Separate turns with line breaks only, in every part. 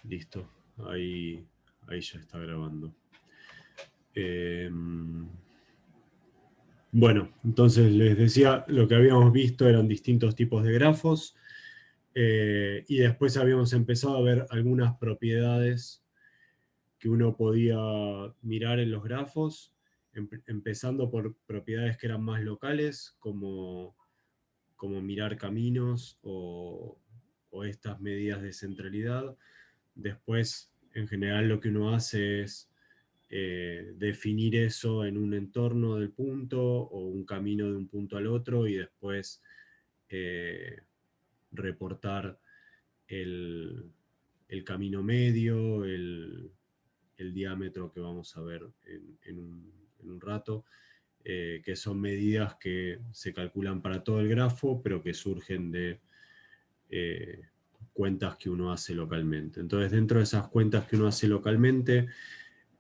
Listo. Ahí ya está grabando. Bueno, entonces les decía, lo que habíamos visto eran distintos tipos de grafos, y después habíamos empezado a ver algunas propiedades que uno podía mirar en los grafos, empezando por propiedades que eran más locales, como mirar caminos o estas medidas de centralidad. Después, en general, lo que uno hace es definir eso en un entorno del punto o un camino de un punto al otro, y después eh, reportar el, el camino medio, el diámetro que vamos a ver en un rato, que son medidas que se calculan para todo el grafo, pero que surgen de eh, cuentas que uno hace localmente. Entonces, dentro de esas cuentas que uno hace localmente,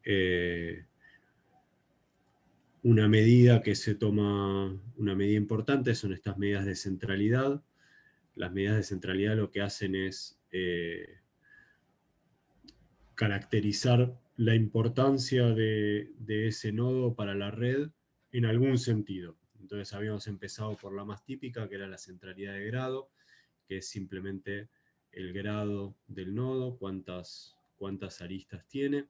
eh, una medida que se toma, una medida importante, son estas medidas de centralidad. Las medidas de centralidad lo que hacen es caracterizar la importancia de ese nodo para la red en algún sentido. Entonces habíamos empezado por la más típica, que era la centralidad de grado, que es simplemente el grado del nodo, cuántas aristas tiene.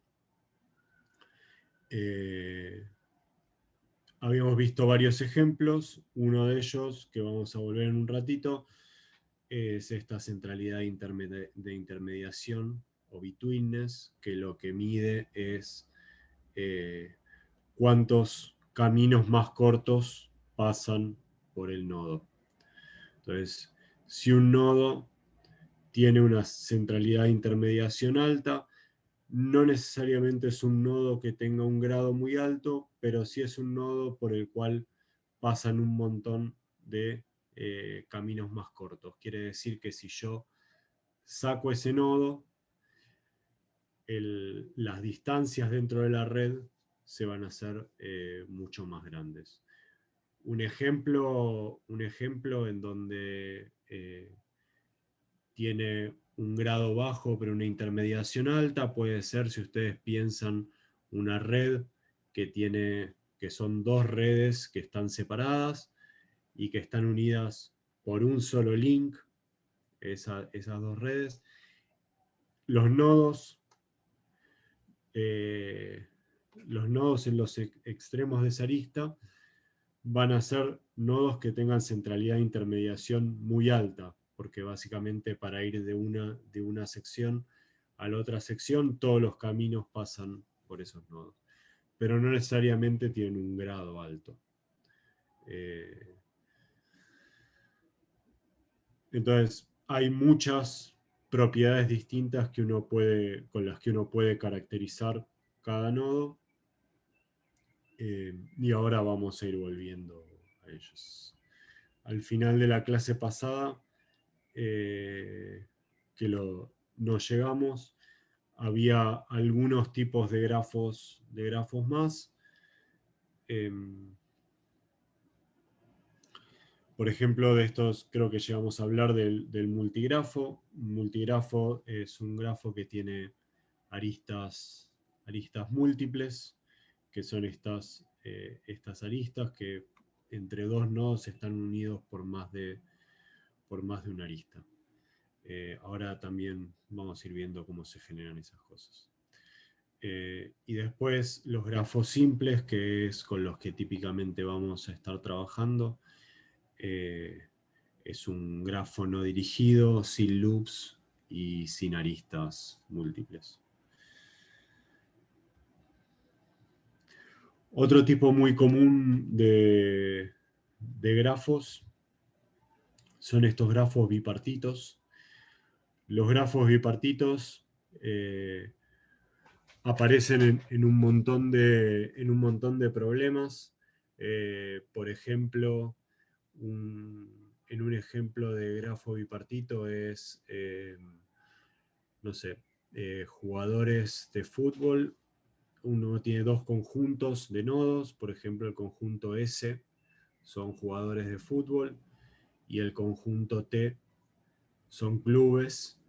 Habíamos visto varios ejemplos. Uno de ellos, que vamos a volver en un ratito, es esta centralidad de intermediación o betweenness, que lo que mide es eh, cuántos caminos más cortos pasan por el nodo. Entonces, si un nodo tiene una centralidad de intermediación alta, no necesariamente es un nodo que tenga un grado muy alto, pero sí es un nodo por el cual pasan un montón de caminos más cortos. Quiere decir que si yo saco ese nodo, las distancias dentro de la red se van a hacer mucho más grandes. Un ejemplo en donde tiene un grado bajo pero una intermediación alta puede ser, si ustedes piensan, una red que son dos redes que están separadas y que están unidas por un solo link, esas dos redes. Los nodos, eh, los nodos en los extremos de esa arista van a ser nodos que tengan centralidad de intermediación muy alta, porque básicamente para ir de una sección a la otra sección, todos los caminos pasan por esos nodos, pero no necesariamente tienen un grado alto. Entonces, hay muchas propiedades distintas con las que uno puede caracterizar cada nodo, y ahora vamos a ir volviendo a ellos. Al final de la clase pasada, eh, nos llegamos, había algunos tipos de grafos más. Eh, por ejemplo, de estos creo que llegamos a hablar del multigrafo. Un multigrafo es un grafo que tiene aristas múltiples, que son estas aristas que entre dos nodos están unidos por más de una arista. Ahora también vamos a ir viendo cómo se generan esas cosas. Y después los grafos simples, que es con los que típicamente vamos a estar trabajando. Eh, es un grafo no dirigido, sin loops y sin aristas múltiples. Otro tipo muy común de grafos son estos grafos bipartitos. Los grafos bipartitos aparecen en un montón de problemas. Por ejemplo, en un ejemplo de grafo bipartito es, no sé, jugadores de fútbol. Uno tiene dos conjuntos de nodos, por ejemplo, el conjunto S son jugadores de fútbol y el conjunto T son clubes.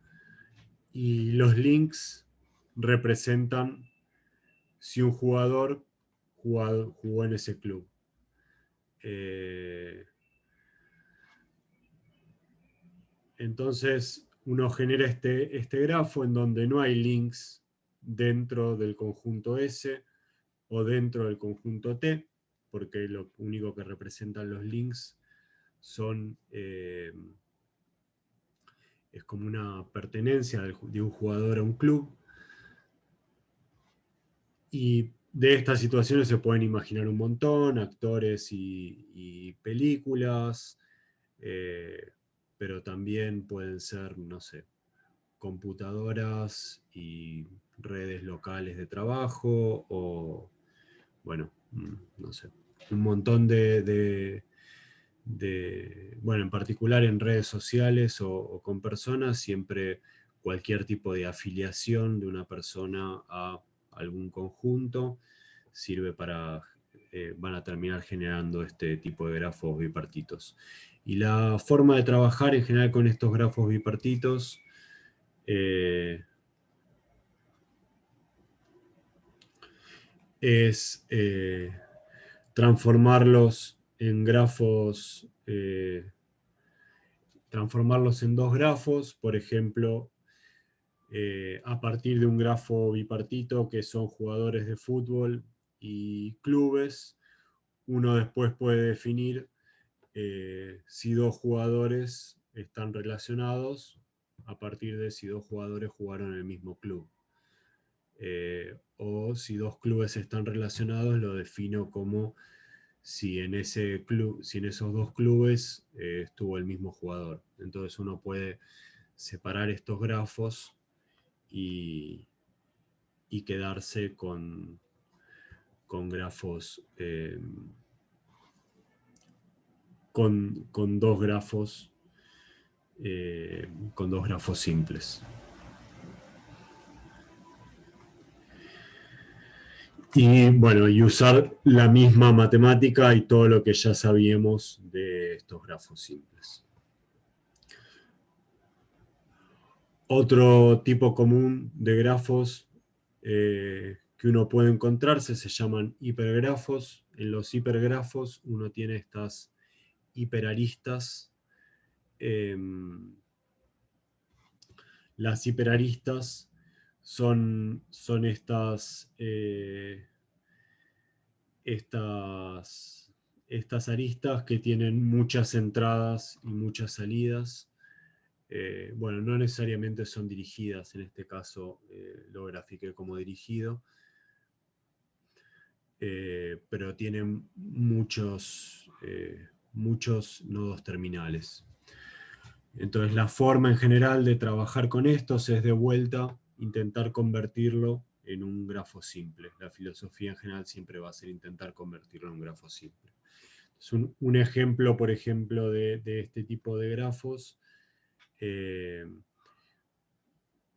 Y los links representan si un jugador jugó en ese club. Entonces uno genera este grafo en donde no hay links dentro del conjunto S o dentro del conjunto T, porque lo único que representan los links son, es como una pertenencia de un jugador a un club. Y de estas situaciones se pueden imaginar un montón, actores y películas, pero también pueden ser, no sé, computadoras y redes locales de trabajo o, bueno, no sé, un montón bueno, en particular en redes sociales o con personas, siempre cualquier tipo de afiliación de una persona a algún conjunto sirve para, van a terminar generando este tipo de grafos bipartitos. Y la forma de trabajar en general con estos grafos bipartitos es transformarlos en grafos, transformarlos en dos grafos, por ejemplo, a partir de un grafo bipartito que son jugadores de fútbol y clubes, uno después puede definir si dos jugadores están relacionados a partir de si dos jugadores jugaron en el mismo club. O si dos clubes están relacionados, lo defino como si en ese club, si en esos dos clubes estuvo el mismo jugador. Entonces uno puede separar estos grafos y, y quedarse con grafos, con dos grafos, con dos grafos simples. Y bueno, y usar la misma matemática y todo lo que ya sabíamos de estos grafos simples. Otro tipo común de grafos que uno puede encontrarse se llaman hipergrafos. En los hipergrafos uno tiene estas hiperaristas. Las hiperaristas son estas aristas que tienen muchas entradas y muchas salidas. Bueno, no necesariamente son dirigidas, en este caso lo grafiqué como dirigido, pero tienen muchos nodos terminales. Entonces la forma en general de trabajar con estos es de vuelta intentar convertirlo en un grafo simple. La filosofía en general siempre va a ser intentar convertirlo en un grafo simple. Es un ejemplo, por ejemplo, de este tipo de grafos.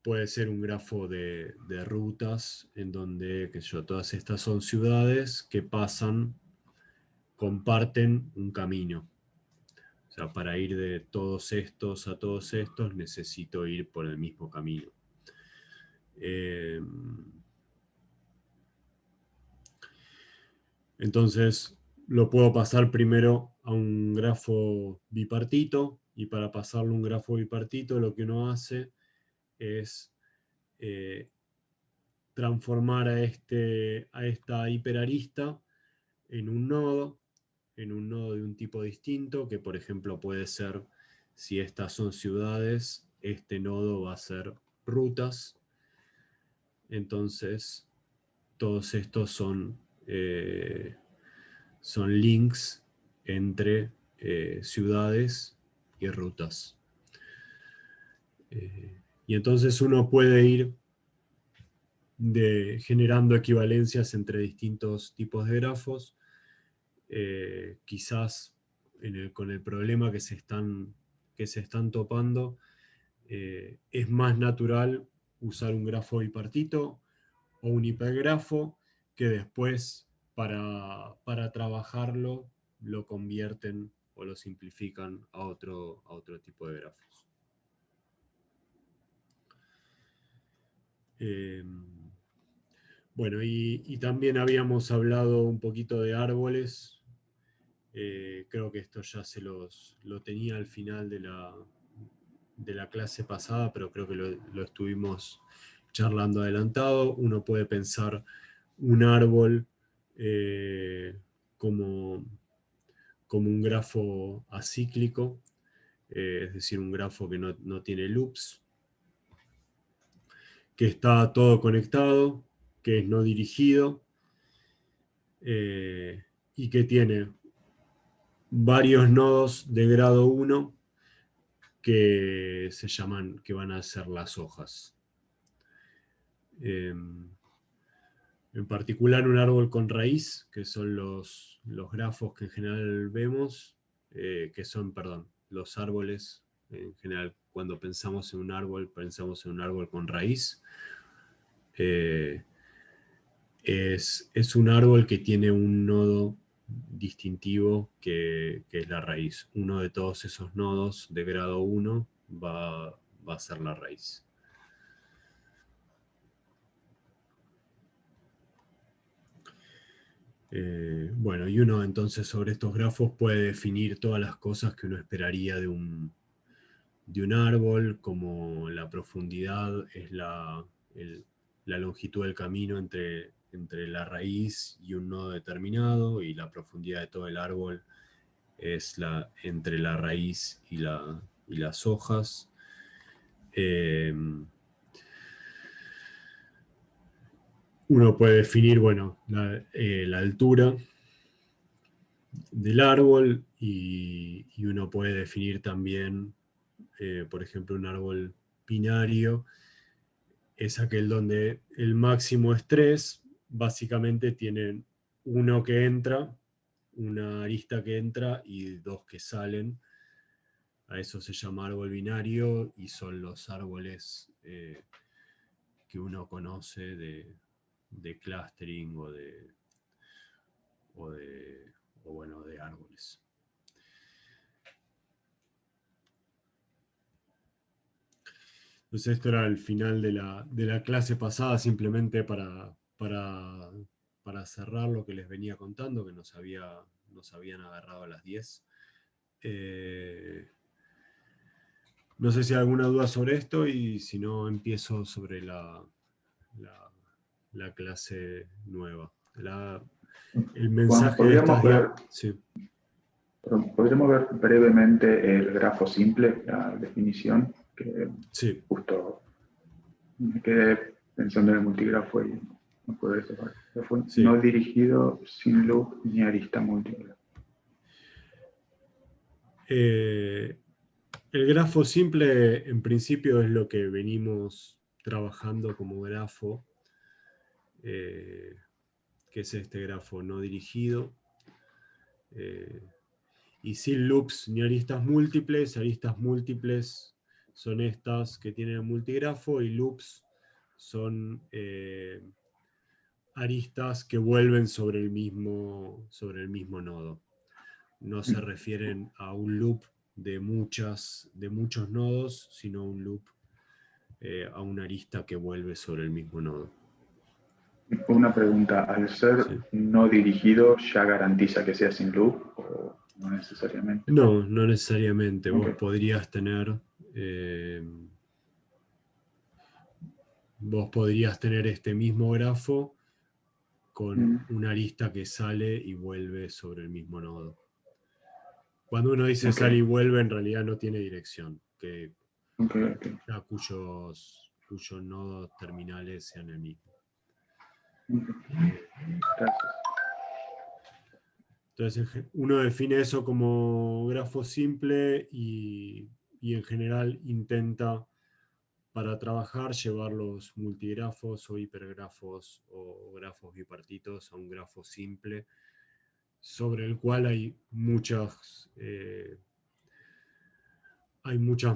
Puede ser un grafo de rutas en donde, qué sé yo, todas estas son ciudades que comparten un camino. O sea, para ir de todos estos a todos estos necesito ir por el mismo camino. Entonces lo puedo pasar primero a un grafo bipartito, y para pasarlo a un grafo bipartito lo que uno hace es transformar a esta hiperarista en un nodo de un tipo distinto, que por ejemplo puede ser, si estas son ciudades, este nodo va a ser rutas. Entonces, todos estos son links entre ciudades y rutas. Y entonces uno puede ir generando equivalencias entre distintos tipos de grafos. Quizás con el problema que se están topando, es más natural usar un grafo bipartito o un hipergrafo, que después para trabajarlo lo convierten o lo simplifican a otro tipo de grafos. Eh, bueno, y también habíamos hablado un poquito de árboles. Creo que esto ya lo tenía al final de la clase pasada, pero creo que lo estuvimos charlando adelantado. Uno puede pensar un árbol como, como un grafo acíclico, es decir, un grafo que no tiene loops, que está todo conectado, que es no dirigido, y que tiene varios nodos de grado 1 que se llaman, que van a ser las hojas. En particular un árbol con raíz, que son los grafos que en general vemos, que son, perdón, los árboles. En general, cuando pensamos en un árbol, pensamos en un árbol con raíz. Es un árbol que tiene un nodo distintivo que es la raíz. Uno de todos esos nodos de grado 1 va a ser la raíz. Bueno, y uno entonces sobre estos grafos puede definir todas las cosas que uno esperaría de un árbol, como la profundidad es la longitud del camino entre la raíz y un nodo determinado, y la profundidad de todo el árbol es entre la raíz y las hojas. Uno puede definir, bueno, la altura del árbol, y uno puede definir también, por ejemplo, un árbol binario es aquel donde el máximo estrés básicamente tienen uno que entra, una arista que entra y dos que salen. A eso se llama árbol binario, y son los árboles que uno conoce de clustering o bueno, de árboles. Entonces esto era el final de la clase pasada, simplemente para cerrar lo que les venía contando, que nos habían agarrado a las 10. No sé si hay alguna duda sobre esto, y si no, empiezo sobre la clase nueva. El
Bueno,
mensaje de estas
sí. Podríamos ver brevemente el grafo simple, la definición, que
sí.
justo me quedé pensando en el multigrafo y no pude separar.
Sí.
No dirigido, sin loop ni arista múltiple.
El grafo simple, en principio, es lo que venimos trabajando como grafo, que es este grafo no dirigido, y sin loops ni aristas múltiples. Aristas múltiples son estas que tienen el multigrafo, y loops son aristas que vuelven sobre el mismo nodo. No se refieren a un loop de muchos nodos, sino a un loop, a una arista que vuelve sobre el mismo nodo.
Una pregunta, ¿al ser
¿Sí?
no dirigido ya garantiza que sea sin loop o no necesariamente?
No, no necesariamente.
Okay.
Vos podrías tener este mismo grafo con
Mm,
una arista que sale y vuelve sobre el mismo nodo. Cuando uno dice sale y
okay.
vuelve, en realidad no tiene dirección,
Okay.
cuyos nodos terminales sean el mismo.
Gracias.
Entonces uno define eso como grafo simple, y en general intenta, para trabajar, llevar los multigrafos o hipergrafos o grafos bipartitos a un grafo simple, sobre el cual hay muchas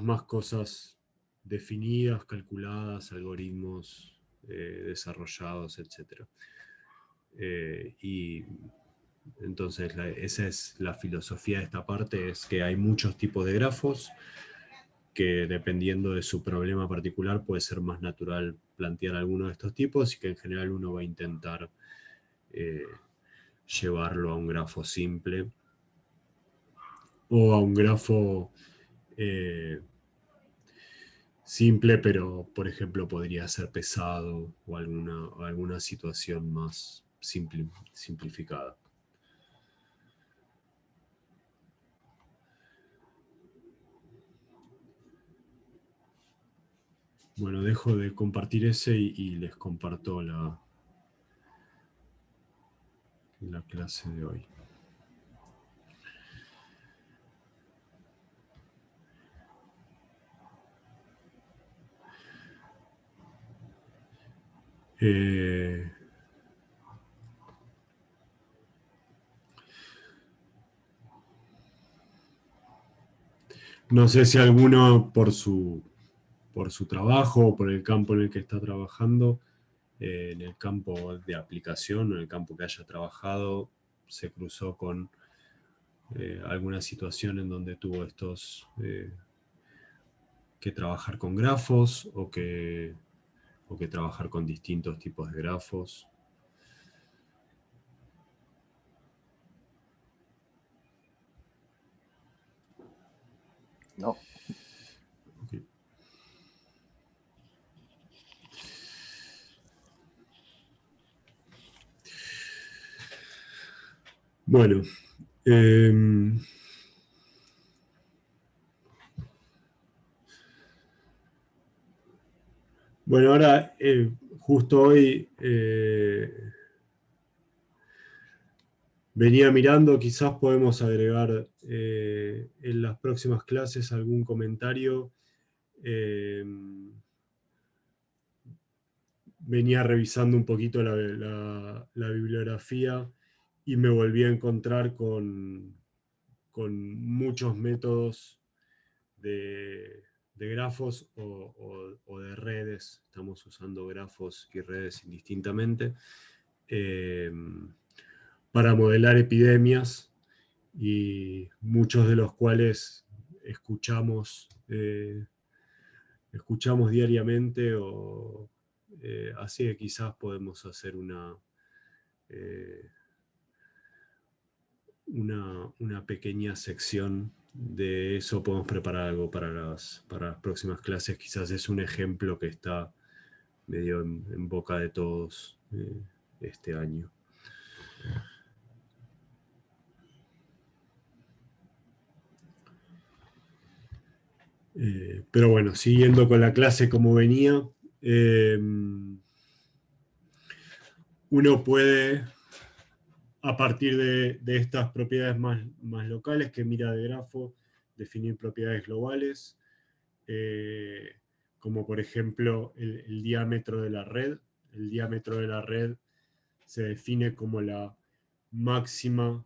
más cosas definidas, calculadas, algoritmos desarrollados, etc. Y entonces esa es la filosofía de esta parte, es que hay muchos tipos de grafos, que dependiendo de su problema particular puede ser más natural plantear alguno de estos tipos y que en general uno va a intentar llevarlo a un grafo simple o a un grafo simple, pero por ejemplo podría ser pesado o alguna situación más simplificada. Bueno, dejo de compartir ese y les comparto la clase de hoy. No sé si alguno por su trabajo o por el campo en el que está trabajando, en el campo de aplicación o en el campo que haya trabajado, se cruzó con alguna situación en donde tuvo que trabajar con grafos o que trabajar con distintos tipos de grafos.
No.
Okay. Bueno, bueno, ahora justo hoy venía mirando, quizás podemos agregar en las próximas clases algún comentario. Venía revisando un poquito la bibliografía y me volví a encontrar con muchos métodos de grafos o de redes. Estamos usando grafos y redes indistintamente para modelar epidemias, y muchos de los cuales escuchamos diariamente, o así que quizás podemos hacer una pequeña sección de eso. Podemos preparar algo para las próximas clases. Quizás es un ejemplo que está medio en boca de todos este año. Pero bueno, siguiendo con la clase como venía, uno puede, a partir de estas propiedades más locales que mira de grafo, definir propiedades globales, como por ejemplo el diámetro de la red. El diámetro de la red se define como la máxima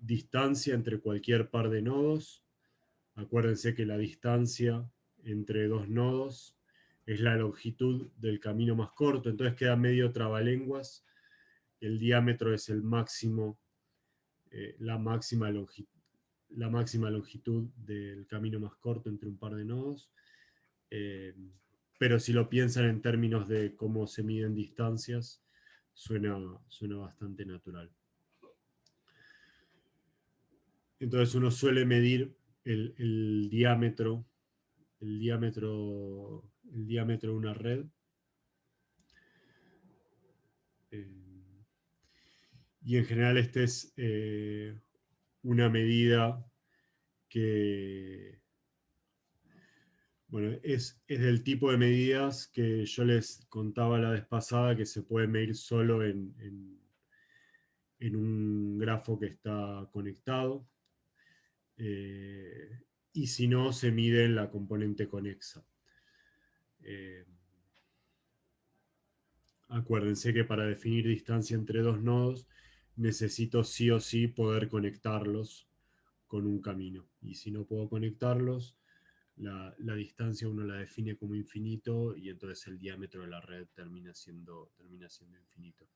distancia entre cualquier par de nodos. Acuérdense que la distancia entre dos nodos es la longitud del camino más corto, entonces queda medio trabalenguas. El diámetro es el máximo, la máxima longitud del camino más corto entre un par de nodos. Pero si lo piensan en términos de cómo se miden distancias, suena bastante natural. Entonces uno suele medir el diámetro de una red. Y en general esta es una medida que, bueno, es del tipo de medidas que yo les contaba la vez pasada, que se puede medir solo en un grafo que está conectado. Y si no, se mide en la componente conexa. Acuérdense que para definir distancia entre dos nodos necesito sí o sí poder conectarlos con un camino. Y si no puedo conectarlos, la distancia uno la define como infinito, y entonces el diámetro de la red termina siendo infinito.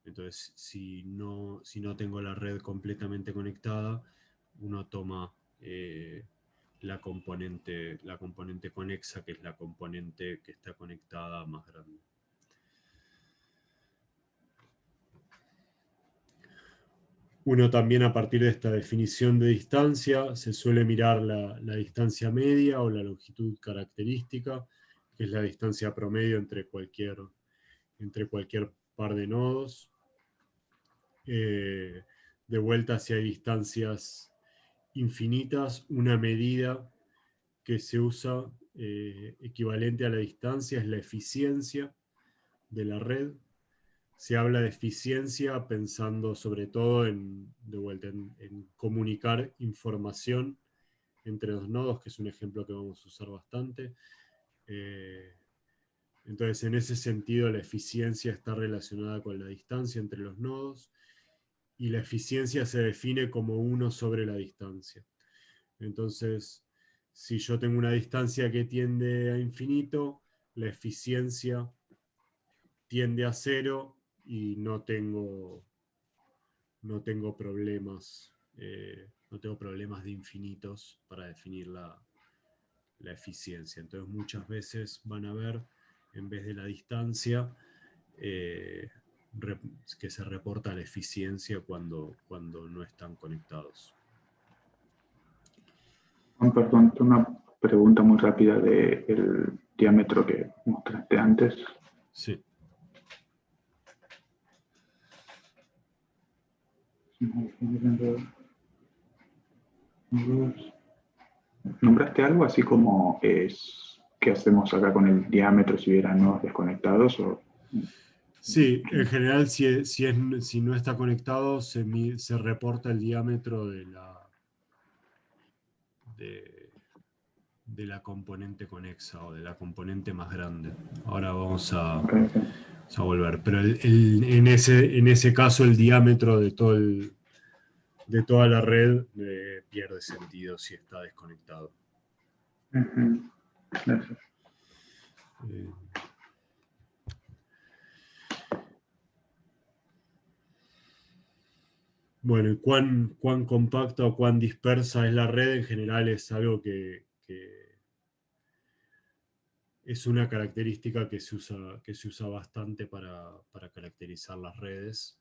Entonces, si no tengo la red completamente conectada, uno toma la componente conexa, que es la componente que está conectada más grande. Uno también, a partir de esta definición de distancia, se suele mirar la distancia media o la longitud característica, que es la distancia promedio entre cualquier par de nodos. De vuelta, si hay distancias infinitas, una medida que se usa equivalente a la distancia es la eficiencia de la red. Se habla de eficiencia pensando sobre todo en comunicar información entre los nodos, que es un ejemplo que vamos a usar bastante. Entonces, en ese sentido, la eficiencia está relacionada con la distancia entre los nodos, y la eficiencia se define como 1 sobre la distancia. Entonces, si yo tengo una distancia que tiende a infinito, la eficiencia tiende a 0 y no tengo problemas, no tengo problemas de infinitos para definir la eficiencia. Entonces, muchas veces van a ver, en vez de la distancia, que se reporta la eficiencia cuando no están conectados.
Perdón, una pregunta muy rápida del diámetro que mostraste antes.
Sí.
¿Nombraste algo así como qué hacemos acá con el diámetro si hubiera nodos desconectados?
Sí, en general, si no está conectado, se reporta el diámetro de la componente conexa o de la componente más grande. Ahora vamos a volver. Pero en ese caso, el diámetro de toda la red pierde sentido si está desconectado.
Gracias.
Bueno, y cuán compacta o cuán dispersa es la red en general es algo que es una característica que se usa bastante para caracterizar las redes.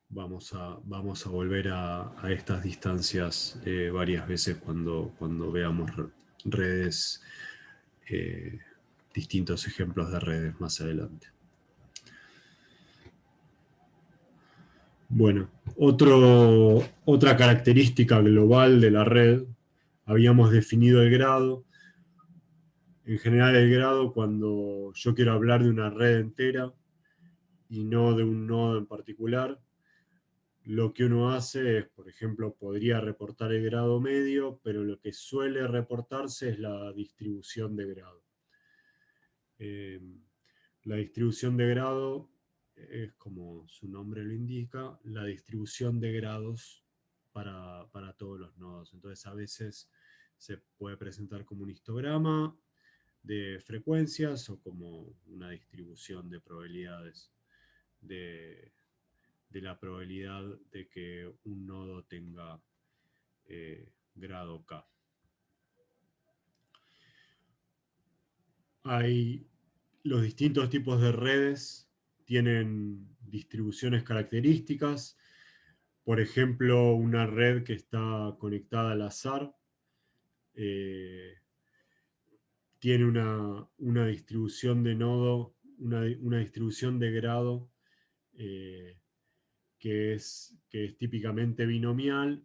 Vamos a volver a estas distancias varias veces cuando veamos redes, distintos ejemplos de redes más adelante. Bueno, otra característica global de la red, habíamos definido el grado. En general, el grado, cuando yo quiero hablar de una red entera y no de un nodo en particular, lo que uno hace es, por ejemplo, podría reportar el grado medio, pero lo que suele reportarse es la distribución de grado. La distribución de grado es, como su nombre lo indica, la distribución de grados para todos los nodos. Entonces, a veces se puede presentar como un histograma de frecuencias o como una distribución de probabilidades de la probabilidad de que un nodo tenga grado K. Los distintos tipos de redes tienen distribuciones características. Por ejemplo, una red que está conectada al azar tiene una distribución de nodo, una distribución de grado que es típicamente binomial.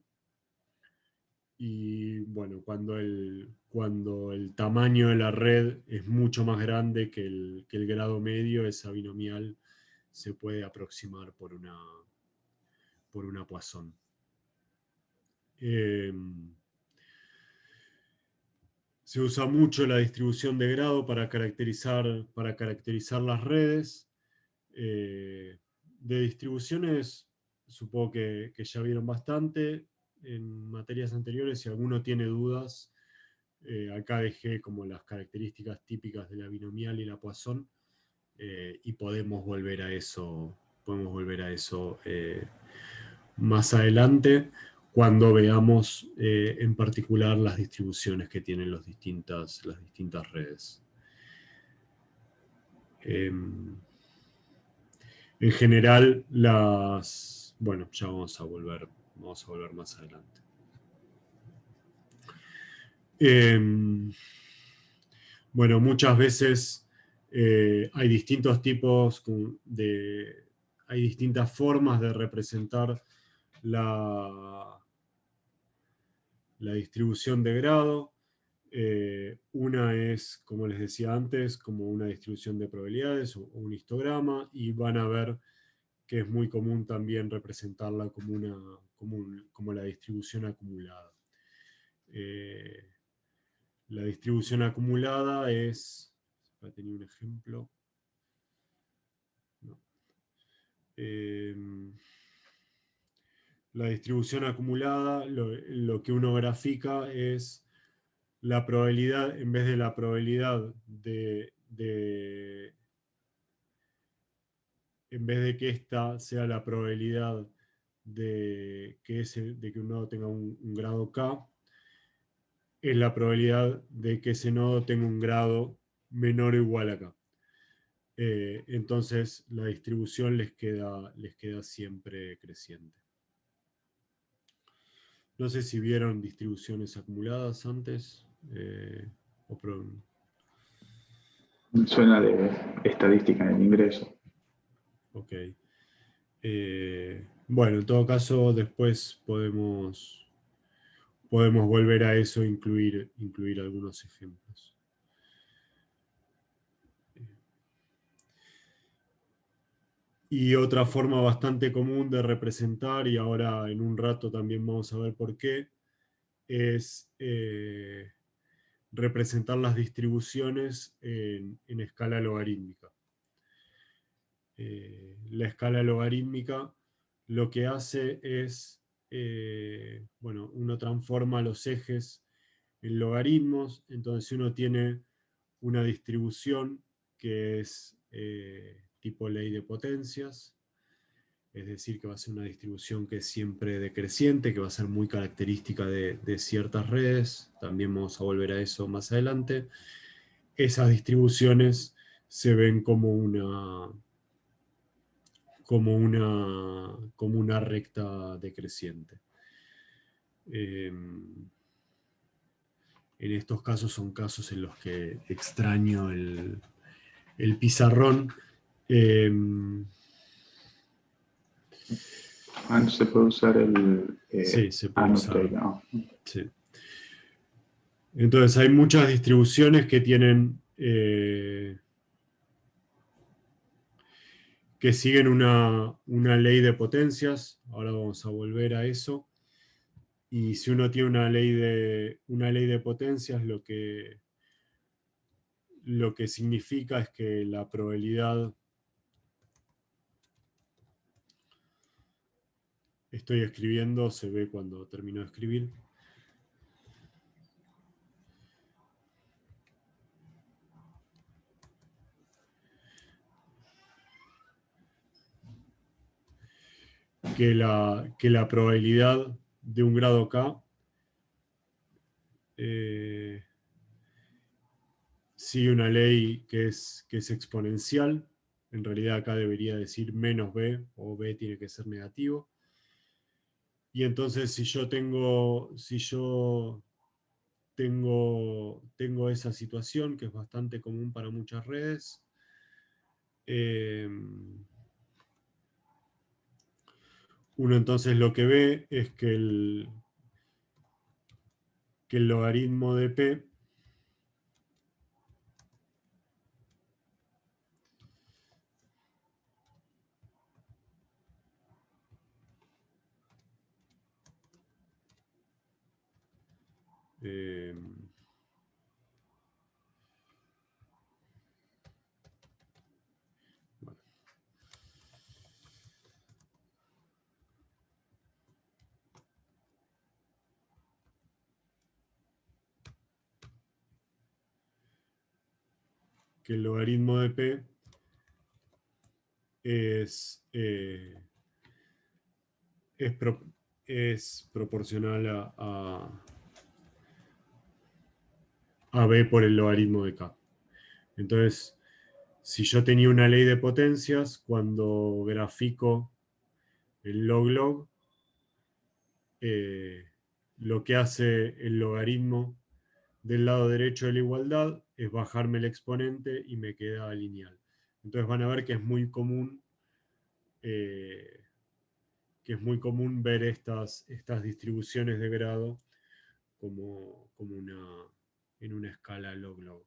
Y bueno, cuando el tamaño de la red es mucho más grande que el grado medio, esa binomial se puede aproximar por una Poisson. Se usa mucho la distribución de grado para caracterizar las redes. De distribuciones, supongo que ya vieron bastante en materias anteriores. Si alguno tiene dudas, acá dejé como las características típicas de la binomial y la Poisson, y podemos volver a eso más adelante. cuando veamos en particular las distribuciones que tienen las distintas redes. En general, bueno, ya vamos a volver más adelante. Bueno, muchas veces hay distintos tipos hay distintas formas de representar la distribución de grado. Una es, como les decía antes, como una distribución de probabilidades o un histograma, y van a ver que es muy común también representarla como la distribución acumulada. La distribución acumulada es... Tenía un ejemplo. No. La distribución acumulada, lo que uno grafica es la probabilidad, en vez de la probabilidad en vez de que esta sea la probabilidad de que un nodo tenga un grado K, es la probabilidad de que ese nodo tenga un grado menor o igual a K. Entonces la distribución les queda siempre creciente. No sé si vieron distribuciones acumuladas antes.
Suena de estadística en el ingreso.
Ok. Bueno, en todo caso, después podemos volver a eso e incluir algunos ejemplos. Y otra forma bastante común de representar, y ahora en un rato también vamos a ver por qué, es representar las distribuciones en escala logarítmica. La escala logarítmica lo que hace es, bueno, uno transforma los ejes en logaritmos. Entonces, si uno tiene una distribución que es tipo ley de potencias, es decir, que va a ser una distribución que es siempre decreciente, que va a ser muy característica de ciertas redes, también vamos a volver a eso más adelante. Esas distribuciones se ven como una recta decreciente. En estos casos son casos en los que extraño el pizarrón.
Se puede usar el
Sí, se puede usar.
¿no?
Sí. Entonces hay muchas distribuciones que tienen que siguen una ley de potencias. Ahora vamos a volver a eso. Y si uno tiene una ley de potencias, lo que significa es que la probabilidad... Estoy escribiendo, se ve cuando termino de escribir. Que la probabilidad de un grado K sigue una ley que es exponencial. En realidad acá debería decir menos b, o b tiene que ser negativo. Y entonces si yo tengo esa situación, que es bastante común para muchas redes, uno entonces lo que ve es que el logaritmo de p bueno, que el logaritmo de p es es proporcional a b por el logaritmo de k. Entonces, si yo tenía una ley de potencias, cuando grafico el log-log, lo que hace el logaritmo del lado derecho de la igualdad es bajarme el exponente y me queda lineal. Entonces van a ver que es muy común, ver estas distribuciones de grado como en una escala log-log.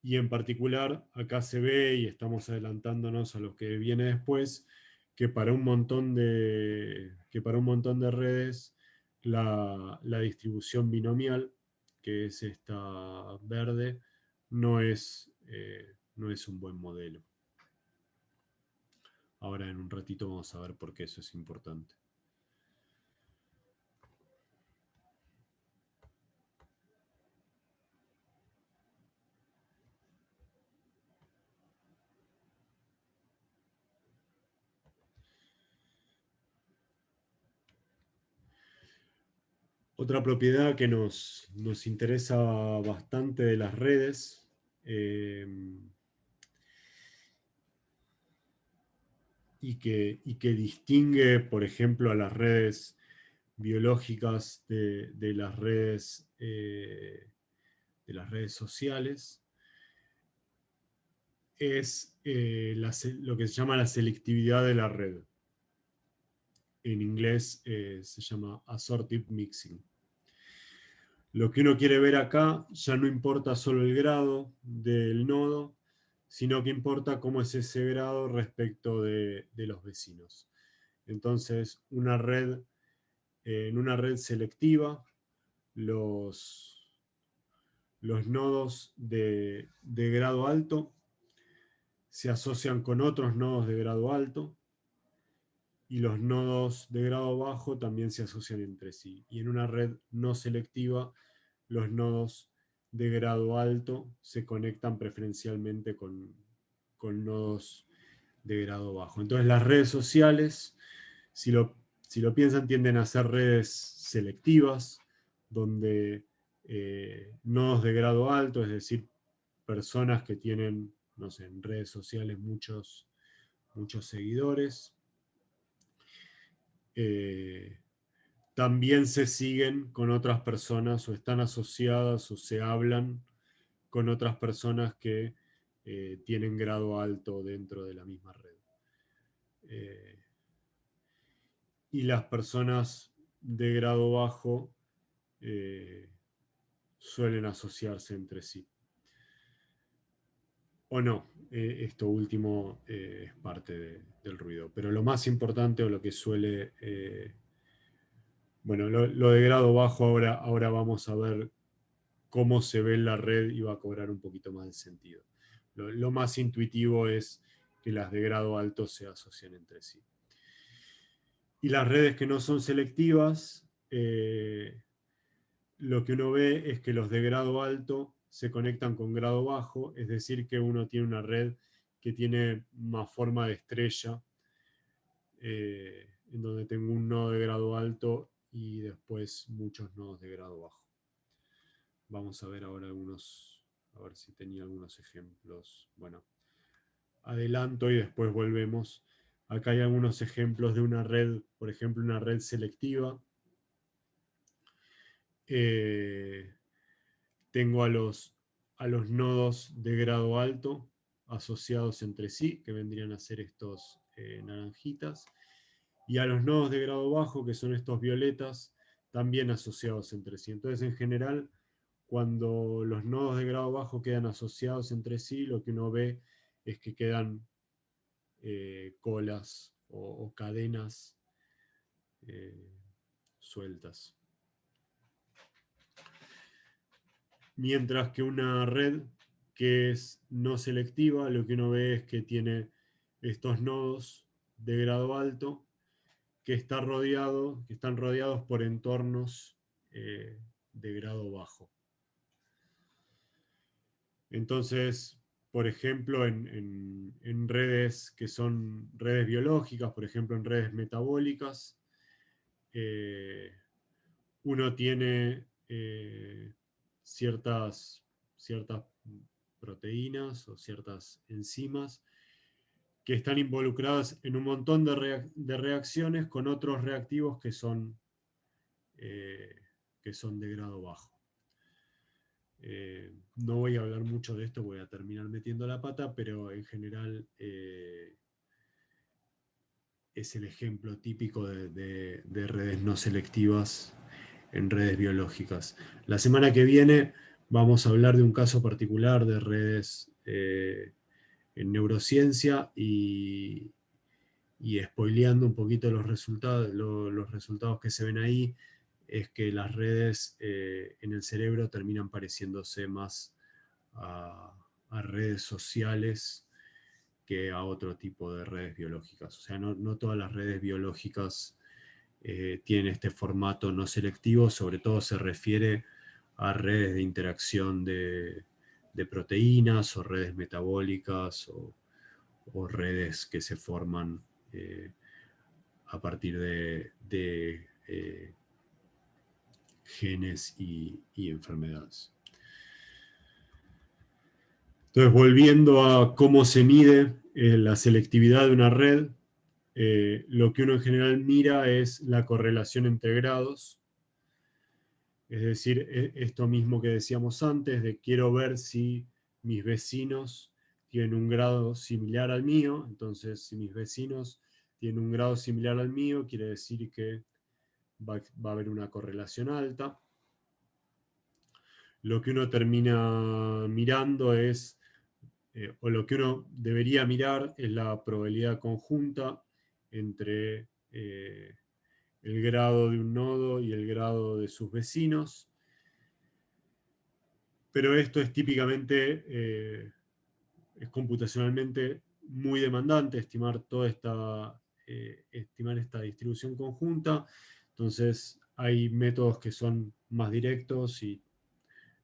Y en particular, acá se ve, y estamos adelantándonos a lo que viene después, que para un montón de redes, la distribución binomial, que es esta verde, no es un buen modelo. Ahora en un ratito vamos a ver por qué eso es importante. Otra propiedad que nos interesa bastante de las redes y que distingue, por ejemplo, a las redes biológicas de las redes sociales, es lo que se llama la selectividad de la red. En inglés se llama assortive mixing. Lo que uno quiere ver acá ya no importa solo el grado del nodo, sino que importa cómo es ese grado respecto de los vecinos. Entonces, en una red selectiva, los nodos de grado alto se asocian con otros nodos de grado alto, y los nodos de grado bajo también se asocian entre sí. Y en una red no selectiva, los nodos de grado alto se conectan preferencialmente con nodos de grado bajo. Entonces las redes sociales, si lo piensan, tienden a ser redes selectivas, donde nodos de grado alto, es decir, personas que tienen, no sé, en redes sociales muchos seguidores, también se siguen con otras personas o están asociadas o se hablan con otras personas que tienen grado alto dentro de la misma red. Y las personas de grado bajo suelen asociarse entre sí. O no, esto último es parte del ruido. Pero lo más importante, o lo que suele... bueno, lo de grado bajo ahora vamos a ver cómo se ve en la red y va a cobrar un poquito más de sentido. Lo más intuitivo es que las de grado alto se asocian entre sí. Y las redes que no son selectivas, lo que uno ve es que los de grado alto se conectan con grado bajo, es decir, que uno tiene una red que tiene más forma de estrella, en donde tengo un nodo de grado alto y después muchos nodos de grado bajo. Vamos a ver ahora a ver si tenía algunos ejemplos. Bueno, adelanto y después volvemos. Acá hay algunos ejemplos de una red, por ejemplo, una red selectiva. Tengo a los nodos de grado alto asociados entre sí, que vendrían a ser estos naranjitas, y a los nodos de grado bajo, que son estos violetas, también asociados entre sí. Entonces, en general, cuando los nodos de grado bajo quedan asociados entre sí, lo que uno ve es que quedan colas o cadenas sueltas. Mientras que una red que es no selectiva, lo que uno ve es que tiene estos nodos de grado alto que están rodeados por entornos de grado bajo. Entonces, por ejemplo, en redes que son redes biológicas, por ejemplo en redes metabólicas, uno tiene ciertas proteínas o ciertas enzimas que están involucradas en un montón de reacciones con otros reactivos que son de grado bajo. No voy a hablar mucho de esto, voy a terminar metiendo la pata, pero en general es el ejemplo típico de redes no selectivas en redes biológicas. La semana que viene vamos a hablar de un caso particular de redes en neurociencia y spoileando un poquito los resultados que se ven ahí, es que las redes en el cerebro terminan pareciéndose más a redes sociales que a otro tipo de redes biológicas. O sea, no todas las redes biológicas tienen este formato no selectivo, sobre todo se refiere a redes de interacción de proteínas o redes metabólicas o redes que se forman a partir de genes y enfermedades. Entonces, volviendo a cómo se mide la selectividad de una red, lo que uno en general mira es la correlación entre grados, es decir, esto mismo que decíamos antes, de quiero ver si mis vecinos tienen un grado similar al mío. Entonces, si mis vecinos tienen un grado similar al mío, quiere decir que va a haber una correlación alta. Lo que uno termina mirando es, o lo que uno debería mirar es la probabilidad conjunta entre el grado de un nodo y el grado de sus vecinos. Pero esto es típicamente, es computacionalmente muy demandante estimar estimar esta distribución conjunta. Entonces hay métodos que son más directos y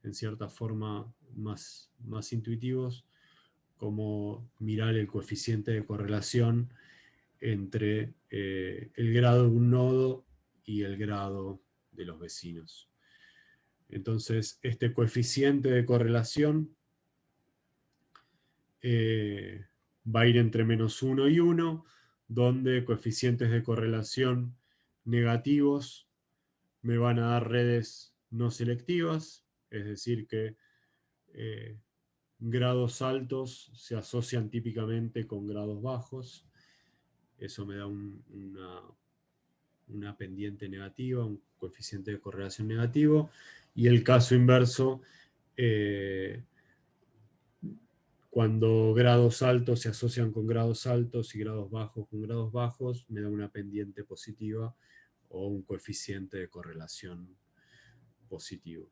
en cierta forma más intuitivos, como mirar el coeficiente de correlación entre el grado de un nodo y el grado de los vecinos. Entonces, este coeficiente de correlación va a ir entre -1 y 1, donde coeficientes de correlación negativos me van a dar redes no selectivas, es decir que grados altos se asocian típicamente con grados bajos. Eso me da una pendiente negativa, un coeficiente de correlación negativo. Y el caso inverso, cuando grados altos se asocian con grados altos y grados bajos con grados bajos, me da una pendiente positiva o un coeficiente de correlación positivo.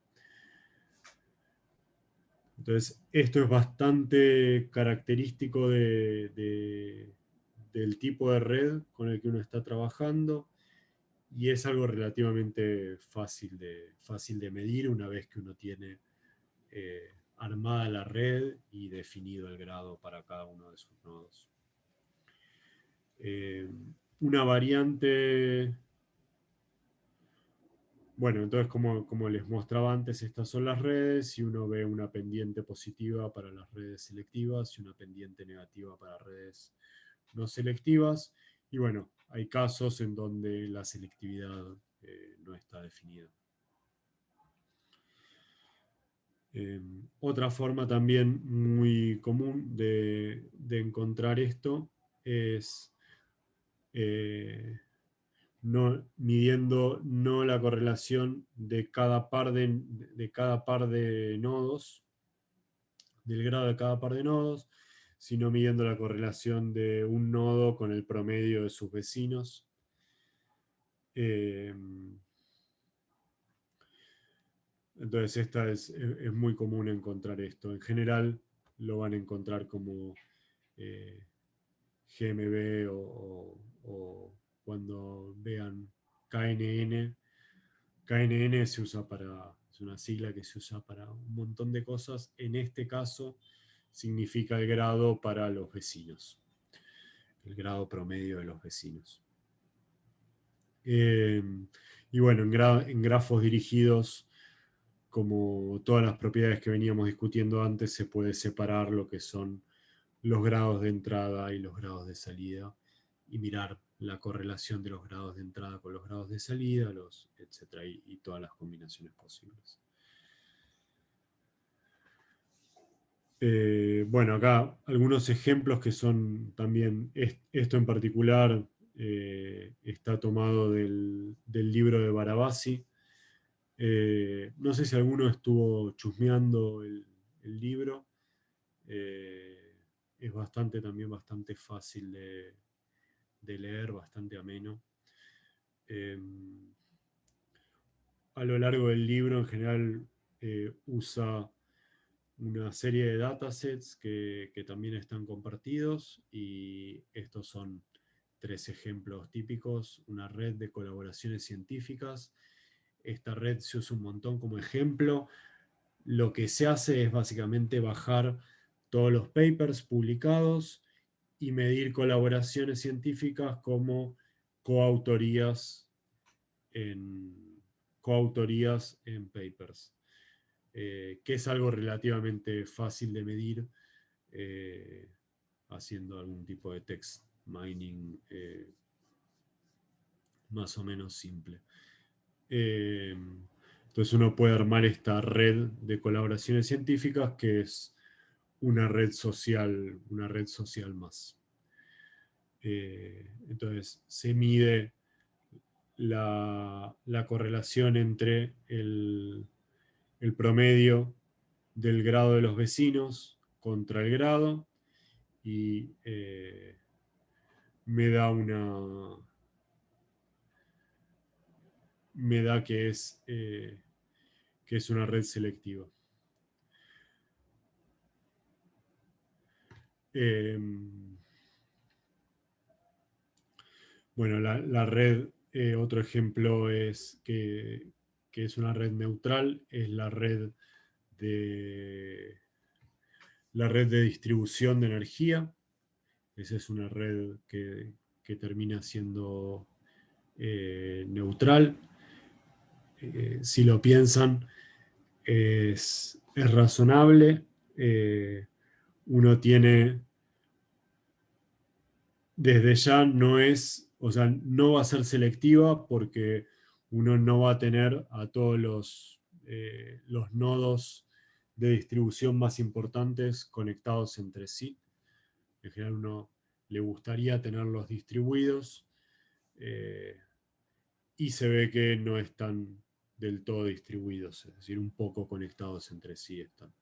Entonces, esto es bastante característico del tipo de red con el que uno está trabajando y es algo relativamente fácil de medir una vez que uno tiene armada la red y definido el grado para cada uno de sus nodos. Una variante... Bueno, entonces como les mostraba antes, estas son las redes y uno ve una pendiente positiva para las redes selectivas y una pendiente negativa para redes no selectivas. Y bueno, hay casos en donde la selectividad no está definida. Otra forma también muy común de encontrar esto es midiendo no la correlación de cada par de nodos, del grado de cada par de nodos, sino midiendo la correlación de un nodo con el promedio de sus vecinos. Entonces esta es muy común encontrar esto. En general lo van a encontrar como GMB o cuando vean KNN. KNN se usa es una sigla que se usa para un montón de cosas. En este caso significa el grado para los vecinos, el grado promedio de los vecinos. Y bueno, en grafos dirigidos, como todas las propiedades que veníamos discutiendo antes, se puede separar lo que son los grados de entrada y los grados de salida y mirar la correlación de los grados de entrada con los grados de salida, etcétera, y todas las combinaciones posibles. Bueno, acá algunos ejemplos que son también, esto en particular está tomado del libro de Barabasi. No sé si alguno estuvo chusmeando el libro. Es también bastante fácil de leer, bastante ameno. A lo largo del libro en general usa una serie de datasets que también están compartidos y estos son 3 ejemplos típicos. Una red de colaboraciones científicas. Esta red se usa un montón como ejemplo. Lo que se hace es básicamente bajar todos los papers publicados y medir colaboraciones científicas como coautorías en, coautorías en papers, que es algo relativamente fácil de medir eh, haciendo algún tipo de text mining más o menos simple. Entonces uno puede armar esta red de colaboraciones científicas que es una red social más. Entonces se mide la correlación entre el promedio del grado de los vecinos contra el grado y me da que es una red selectiva. Bueno, la red, otro ejemplo es que es una red neutral, es la red de distribución de energía. Esa es una red que termina siendo neutral. Si lo piensan, es razonable. Uno tiene, desde ya no es, o sea, no va a ser selectiva porque uno no va a tener a todos los nodos de distribución más importantes conectados entre sí. En general uno le gustaría tenerlos distribuidos y se ve que no están del todo distribuidos, es decir, un poco conectados entre sí están.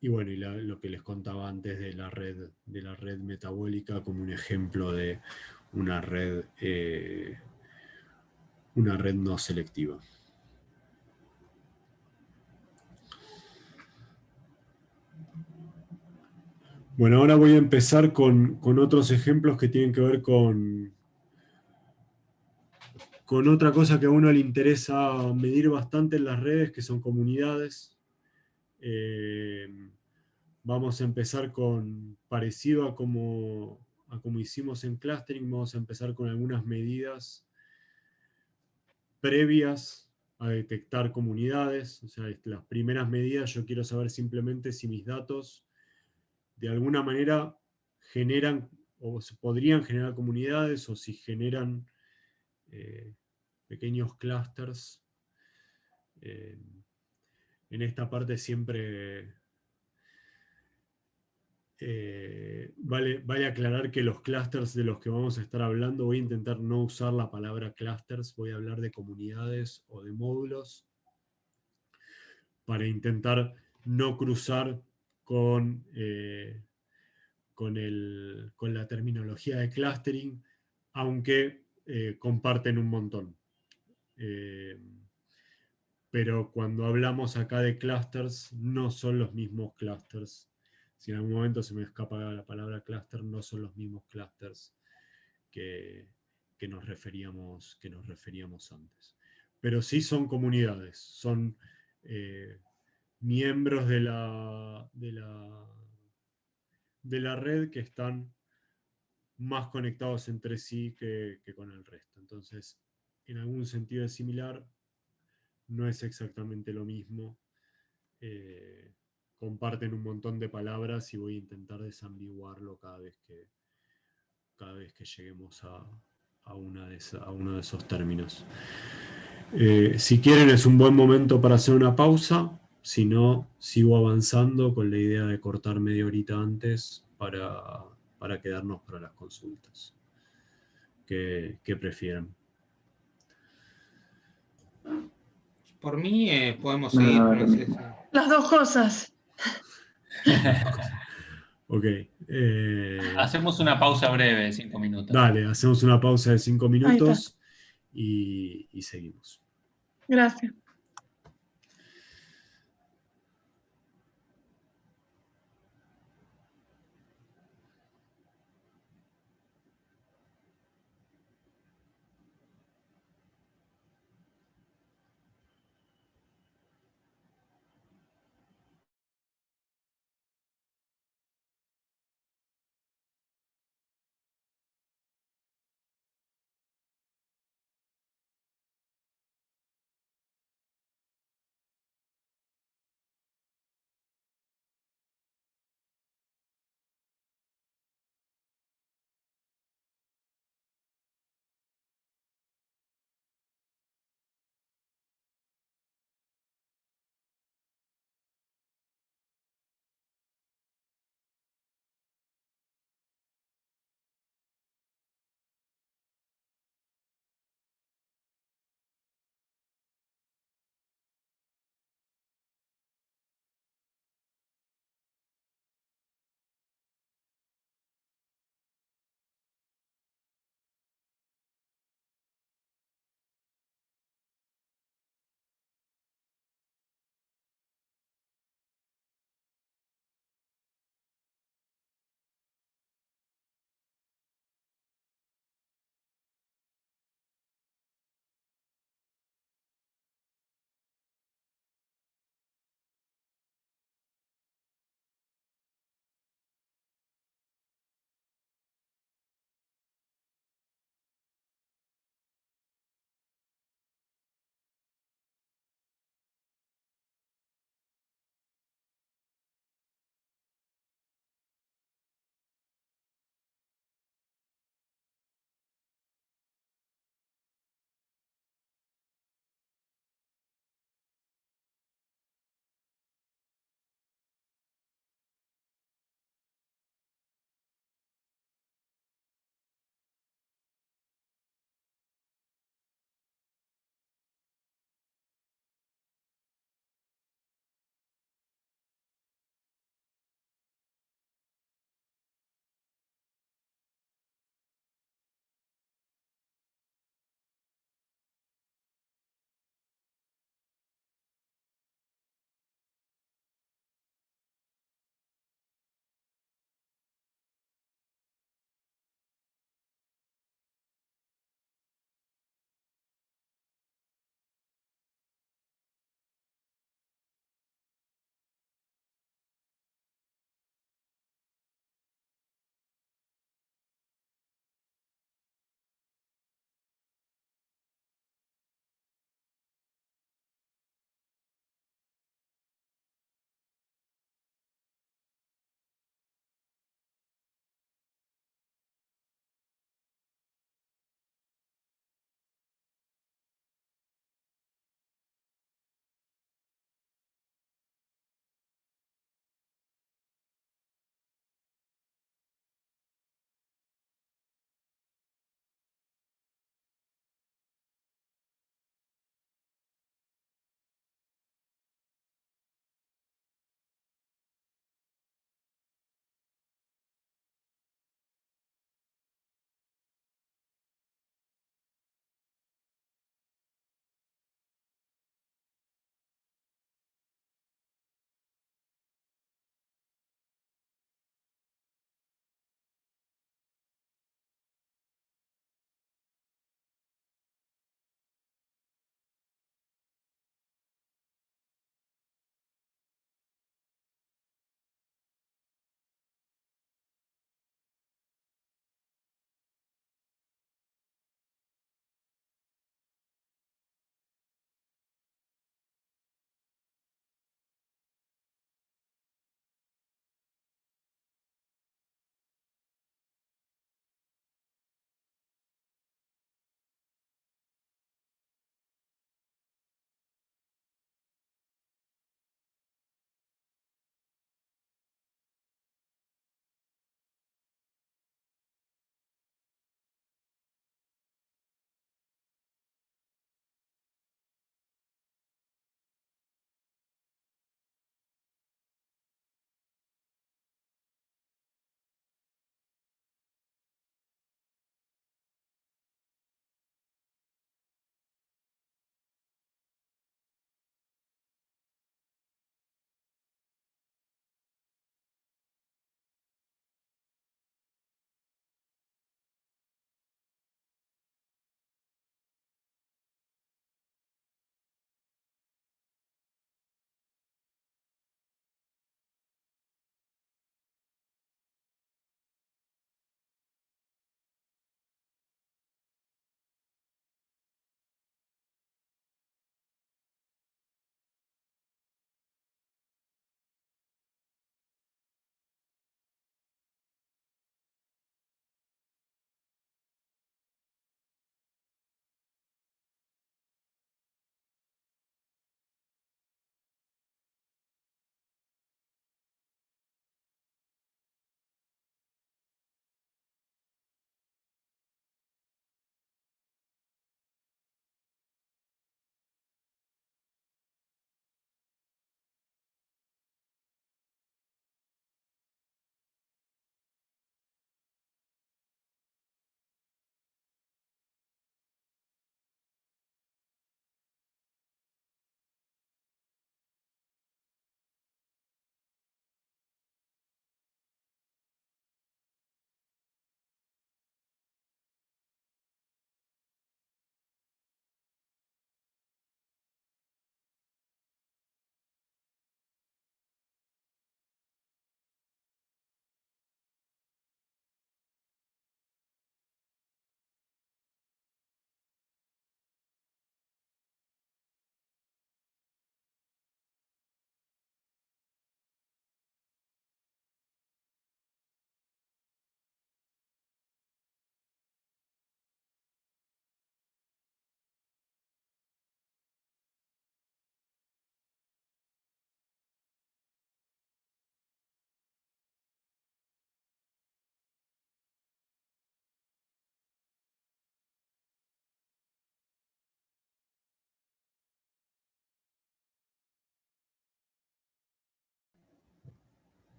Y bueno, lo que les contaba antes de la red metabólica como un ejemplo de una red no selectiva. Bueno, ahora voy a empezar con otros ejemplos que tienen que ver con otra cosa que a uno le interesa medir bastante en las redes, que son comunidades. Vamos a empezar parecido a como hicimos en clustering, vamos a empezar con algunas medidas previas a detectar comunidades. O sea, las primeras medidas yo quiero saber simplemente si mis datos de alguna manera generan o se podrían generar comunidades o si generan pequeños clusters. En esta parte siempre vale aclarar que los clusters de los que vamos a estar hablando, voy a intentar no usar la palabra clusters, voy a hablar de comunidades o de módulos para intentar no cruzar con la terminología de clustering, aunque comparten un montón. Pero cuando hablamos acá de clusters, no son los mismos clusters. Si en algún momento se me escapa la palabra cluster, no son los mismos clusters que nos referíamos antes. Pero sí son comunidades, son miembros de la red que están más conectados entre sí que con el resto. Entonces, en algún sentido es similar, no es exactamente lo mismo. Comparten un montón de palabras y voy a intentar desambiguarlo cada vez que lleguemos a uno de esos términos. Si quieren es un buen momento para hacer una pausa, si no, sigo avanzando con la idea de cortar media horita antes para quedarnos para las consultas. ¿Qué prefieren?
Por mí podemos
Me
seguir,
da
no
lo
sé
mismo.
si...
Las dos cosas.
Ok.
Hacemos una pausa breve de 5 minutos.
Dale, hacemos una pausa de 5
Ahí está.
minutos y seguimos.
Gracias.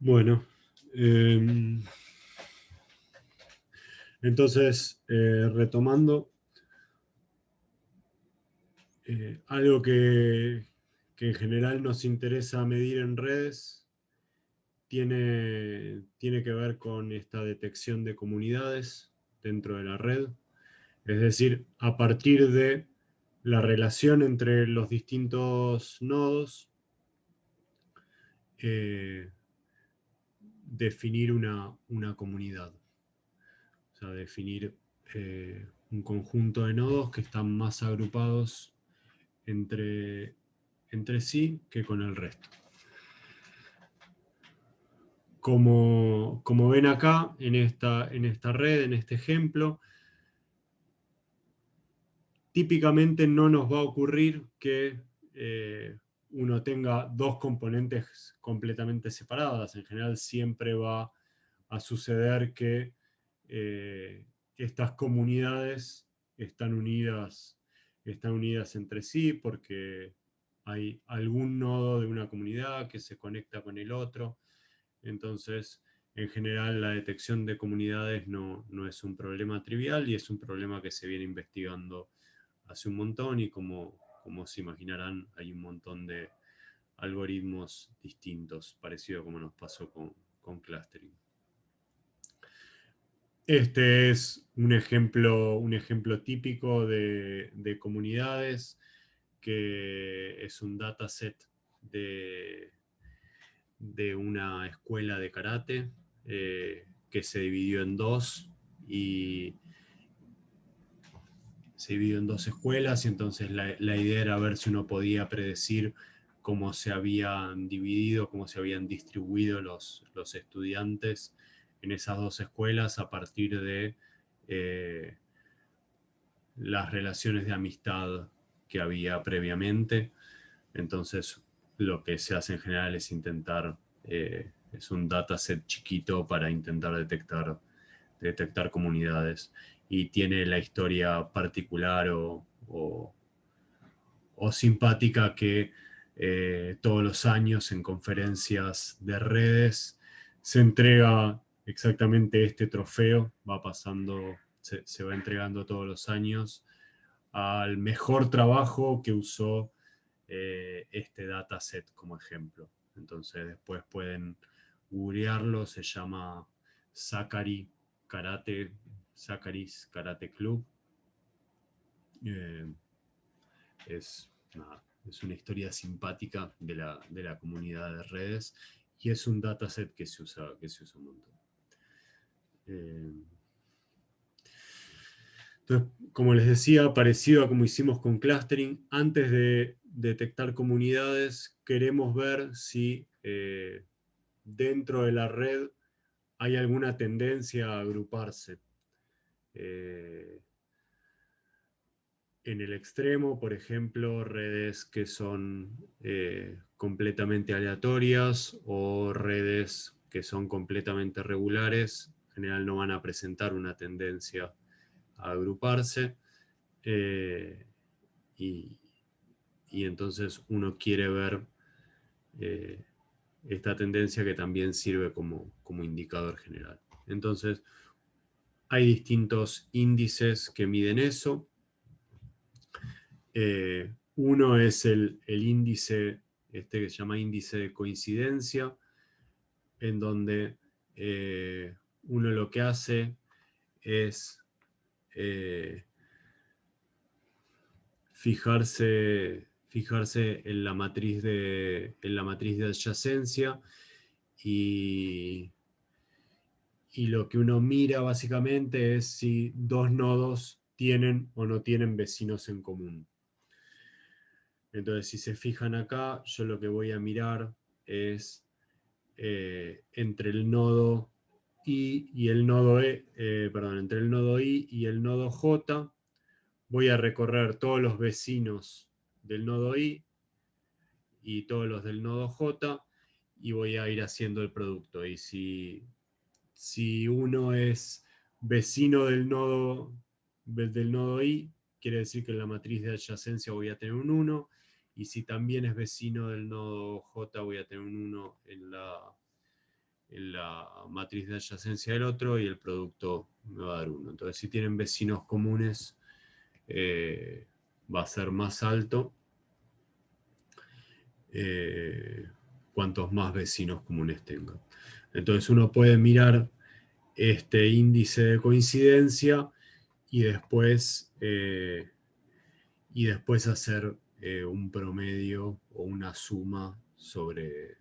Bueno, entonces, retomando, algo que en general nos interesa medir en redes tiene que ver con esta detección de comunidades dentro de la red. Es decir, a partir de la relación entre los distintos nodos, definir una comunidad. O sea, definir un conjunto de nodos que están más agrupados entre sí que con el resto. Como ven acá, en esta red, en este ejemplo, típicamente no nos va a ocurrir que uno tenga dos componentes completamente separadas. En general siempre va a suceder que estas comunidades están unidas entre sí porque hay algún nodo de una comunidad que se conecta con el otro. Entonces, en general, la detección de comunidades no es un problema trivial y es un problema que se viene investigando hace un montón y como se imaginarán, hay un montón de algoritmos distintos, parecido como nos pasó con clustering. Este es un ejemplo típico de comunidades, que es un dataset de una escuela de karate que se dividió en dos y se dividió en dos escuelas, y entonces la idea era ver si uno podía predecir cómo se habían dividido, cómo se habían distribuido los estudiantes en esas dos escuelas a partir de las relaciones de amistad que había previamente. Entonces, lo que se hace en general es intentar, es un dataset chiquito para intentar detectar comunidades. Y tiene la historia particular o simpática que todos los años en conferencias de redes se entrega exactamente este trofeo, va pasando, se va entregando todos los años al mejor trabajo que usó este dataset como ejemplo. Entonces después pueden googlearlo, se llama Zachary Zachary's Karate Club. Es una historia simpática de la comunidad de redes y es un dataset que se usa un montón. Entonces, como les decía, parecido a como hicimos con clustering, antes de detectar comunidades, queremos ver si dentro de la red hay alguna tendencia a agruparse. En el extremo, por ejemplo, redes que son completamente aleatorias o redes que son completamente regulares, en general no van a presentar una tendencia a agruparse. Y entonces uno quiere ver esta tendencia que también sirve como indicador general. Entonces, hay distintos índices que miden eso. Uno es el índice que se llama índice de coincidencia, en donde uno lo que hace es fijarse en la matriz de adyacencia y lo que uno mira básicamente es si dos nodos tienen o no tienen vecinos en común. Entonces, si se fijan acá, yo lo que voy a mirar es entre el nodo I y el nodo entre el nodo I y el nodo J, voy a recorrer todos los vecinos del nodo I y todos los del nodo J y voy a ir haciendo el producto. Y si uno es vecino del nodo I, quiere decir que en la matriz de adyacencia voy a tener un 1, y si también es vecino del nodo J voy a tener un 1 la matriz de adyacencia del otro y el producto me va a dar 1. Entonces, si tienen vecinos comunes, va a ser más alto cuantos más vecinos comunes tengan. Entonces, uno puede mirar este índice de coincidencia y después hacer un promedio o una suma sobre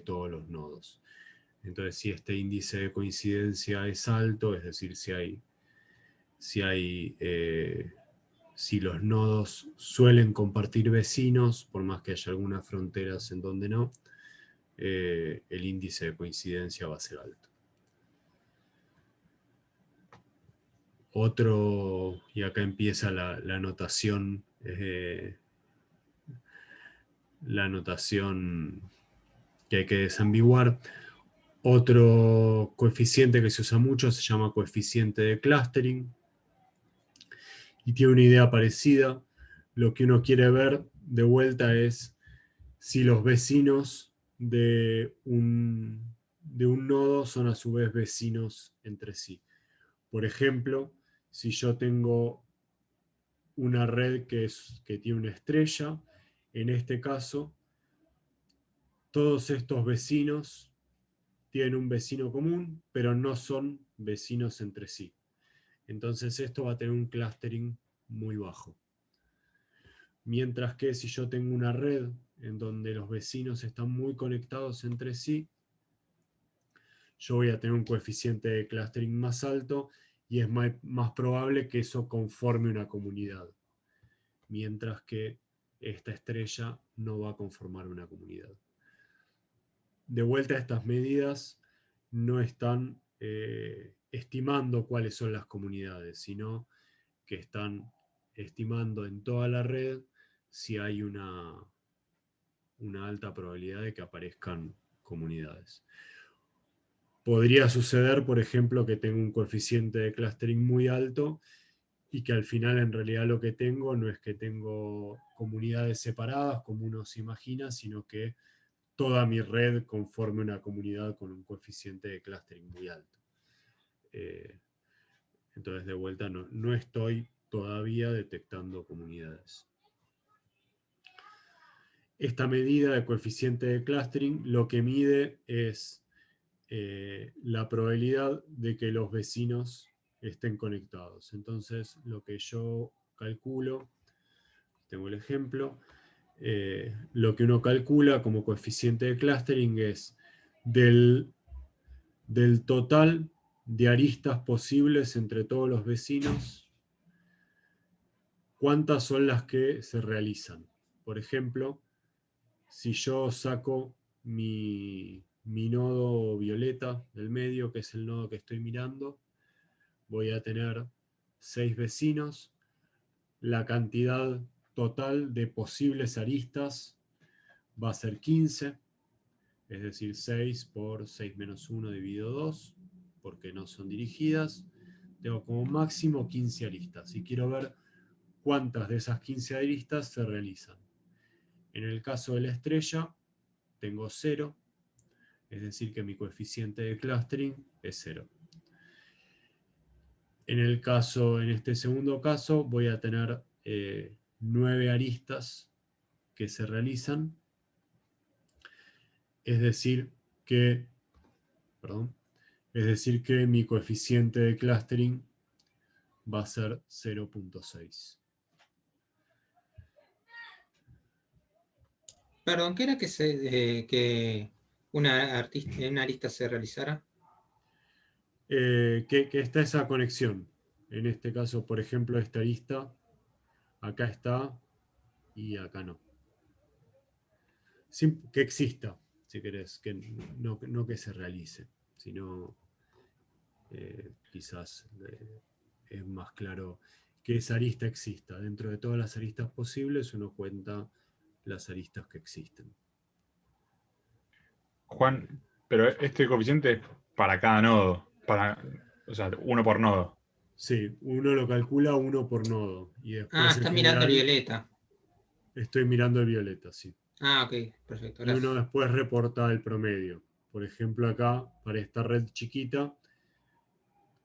todos los nodos. Entonces, si este índice de coincidencia es alto, es decir, si los nodos suelen compartir vecinos, por más que haya algunas fronteras en donde no, el índice de coincidencia va a ser alto. Otro, y acá empieza la notación que hay que desambiguar. Otro coeficiente que se usa mucho se llama coeficiente de clustering y tiene una idea parecida. Lo que uno quiere ver de vuelta es si los vecinos de un nodo son a su vez vecinos entre sí. Por ejemplo, si yo tengo una red que tiene una estrella, en este caso, todos estos vecinos tienen un vecino común, pero no son vecinos entre sí. Entonces esto va a tener un clustering muy bajo. Mientras que si yo tengo una red en donde los vecinos están muy conectados entre sí, yo voy a tener un coeficiente de clustering más alto y es más probable que eso conforme una comunidad. Mientras que esta estrella no va a conformar una comunidad. De vuelta, estas medidas no están estimando cuáles son las comunidades, sino que están estimando en toda la red si hay una alta probabilidad de que aparezcan comunidades. Podría suceder, por ejemplo, que tengo un coeficiente de clustering muy alto y que al final en realidad lo que tengo no es que tengo comunidades separadas como uno se imagina, sino que toda mi red conforme una comunidad con un coeficiente de clustering muy alto. Entonces, de vuelta, no estoy todavía detectando comunidades. Esta medida de coeficiente de clustering lo que mide es la probabilidad de que los vecinos estén conectados. Entonces, lo que yo calculo, tengo el ejemplo, lo que uno calcula como coeficiente de clustering es del total de aristas posibles entre todos los vecinos, ¿cuántas son las que se realizan? Por ejemplo, si yo saco mi nodo violeta del medio, que es el nodo que estoy mirando, voy a tener 6 vecinos. La cantidad total de posibles aristas va a ser 15, es decir, 6 por 6 menos 1 dividido 2, porque no son dirigidas. Tengo como máximo 15 aristas y quiero ver cuántas de esas 15 aristas se realizan. En el caso de la estrella, tengo 0, es decir, que mi coeficiente de clustering es 0. En este segundo caso, voy a tener 9 aristas que se realizan, es decir que mi coeficiente de clustering va a ser 0.6.
Perdón, ¿qué era que una arista se realizara?
Que está esa conexión. En este caso, por ejemplo, esta arista, acá está y acá no. Que exista, si querés, que no que se realice, sino quizás es más claro que esa arista exista. Dentro de todas las aristas posibles, uno cuenta las aristas que existen.
Juan, pero este coeficiente es para cada nodo, o sea, uno por nodo.
Sí, uno lo calcula uno por nodo. Y después
Está mirando el violeta.
Estoy mirando el violeta, sí.
Ok, perfecto,
Y uno
gracias.
después reporta el promedio. por ejemplo acá, para esta red chiquita,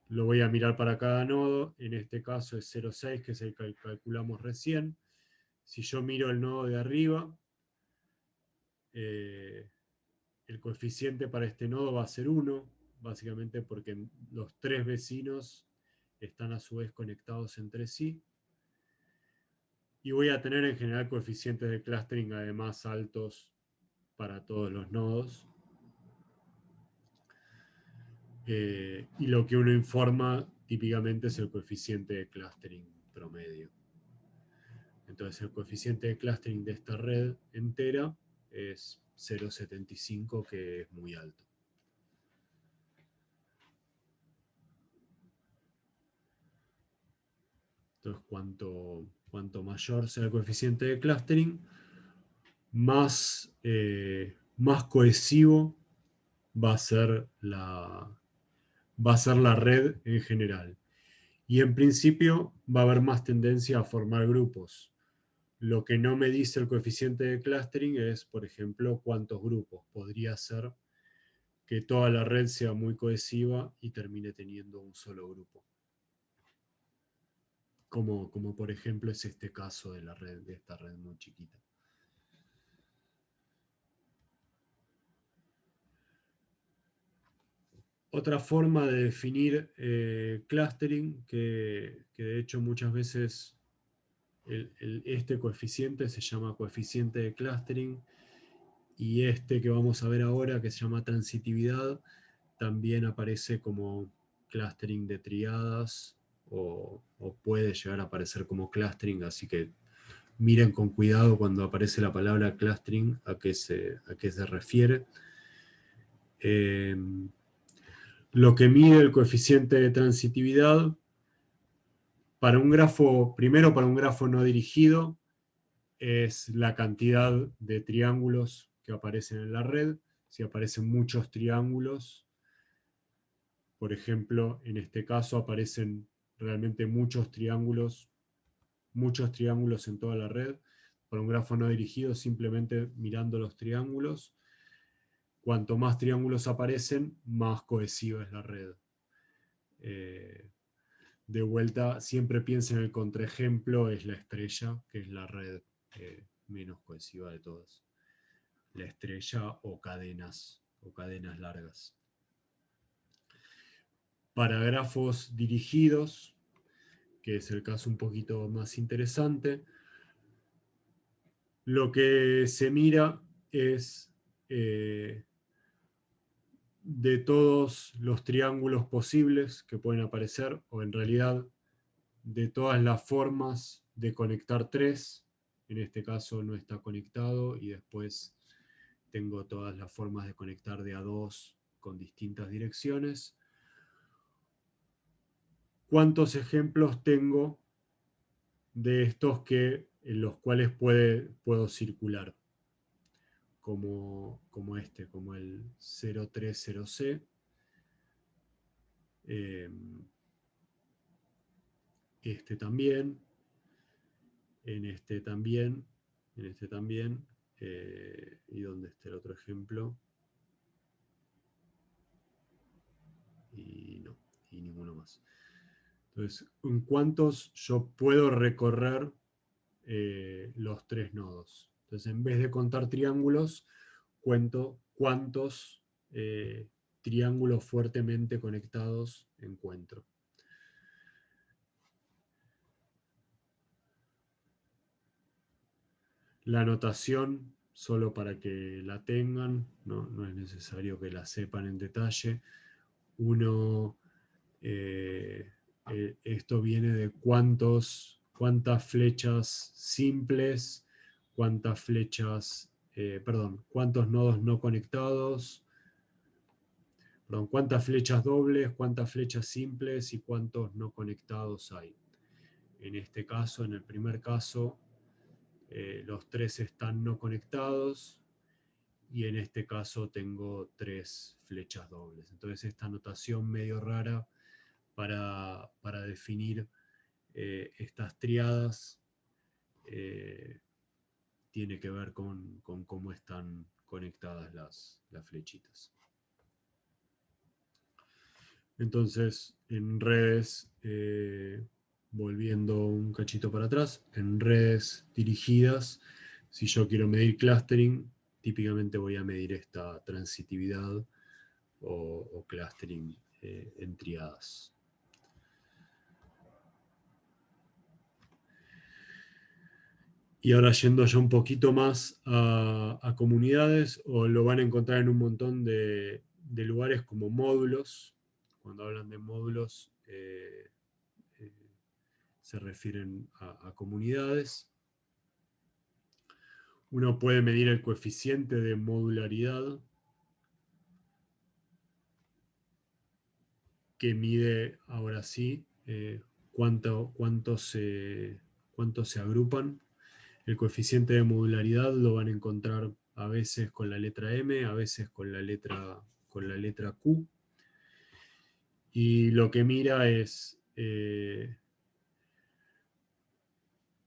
lo voy a mirar para cada nodo. En este caso es 0,6, que es el que calculamos recién. Si yo miro el nodo de arriba, el coeficiente para este nodo va a ser 1, básicamente porque los 3 vecinos están a su vez conectados entre sí. Y voy a tener en general coeficientes de clustering además altos para todos los nodos. Y lo que uno informa típicamente es el coeficiente de clustering promedio. Entonces el coeficiente de clustering de esta red entera es 0,75, que es muy alto. Entonces cuanto mayor sea el coeficiente de clustering, más cohesivo va a ser la red en general. Y en principio va a haber más tendencia a formar grupos. Lo que no me dice el coeficiente de clustering es, por ejemplo, cuántos grupos. Podría ser que toda la red sea muy cohesiva y termine teniendo un solo grupo. Como por ejemplo es este caso de esta red muy chiquita. Otra forma de definir clustering, que de hecho muchas veces este coeficiente se llama coeficiente de clustering, y este que vamos a ver ahora, que se llama transitividad, también aparece como clustering de triadas, o puede llegar a aparecer como clustering, así que miren con cuidado cuando aparece la palabra clustering a qué se refiere. Lo que mide el coeficiente de transitividad para un grafo, primero para un grafo no dirigido, es la cantidad de triángulos que aparecen en la red. Si aparecen muchos triángulos, por ejemplo, en este caso aparecen realmente muchos triángulos en toda la red. Para un grafo no dirigido, simplemente mirando los triángulos, cuanto más triángulos aparecen, más cohesiva es la red. De vuelta, siempre piensen en el contraejemplo, es la estrella, que es la red menos cohesiva de todas. La estrella o cadenas largas. Para grafos dirigidos, que es el caso un poquito más interesante, lo que se mira es de todos los triángulos posibles que pueden aparecer, o en realidad de todas las formas de conectar tres. En este caso no está conectado, y después tengo todas las formas de conectar de a dos con distintas direcciones. ¿Cuántos ejemplos tengo de estos en los cuales puedo circular? Como este, como el 030C. Este también. En este también. En este también. ¿Y dónde está el otro ejemplo? Y no, y ninguno más. Entonces, ¿en cuántos yo puedo recorrer los tres nodos? Entonces, en vez de contar triángulos, cuento cuántos triángulos fuertemente conectados encuentro. La notación, solo para que la tengan, no es necesario que la sepan en detalle. Esto viene de cuántas flechas simples, cuántos nodos no conectados, cuántas flechas dobles, cuántas flechas simples y cuántos no conectados hay. En este caso, en el primer caso, los tres están no conectados, y en este caso tengo 3 flechas dobles. Entonces esta notación medio rara para definir estas triadas tiene que ver con cómo están conectadas las flechitas. Entonces, en redes, volviendo un cachito para atrás, en redes dirigidas, si yo quiero medir clustering, típicamente voy a medir esta transitividad o clustering en triadas. Y ahora yendo ya un poquito más a comunidades, o lo van a encontrar en un montón de lugares como módulos. Cuando hablan de módulos, se refieren a comunidades. Uno puede medir el coeficiente de modularidad, que mide, ahora sí, cuánto se agrupan. El coeficiente de modularidad lo van a encontrar a veces con la letra M, a veces con la letra Q. Y lo que mira es,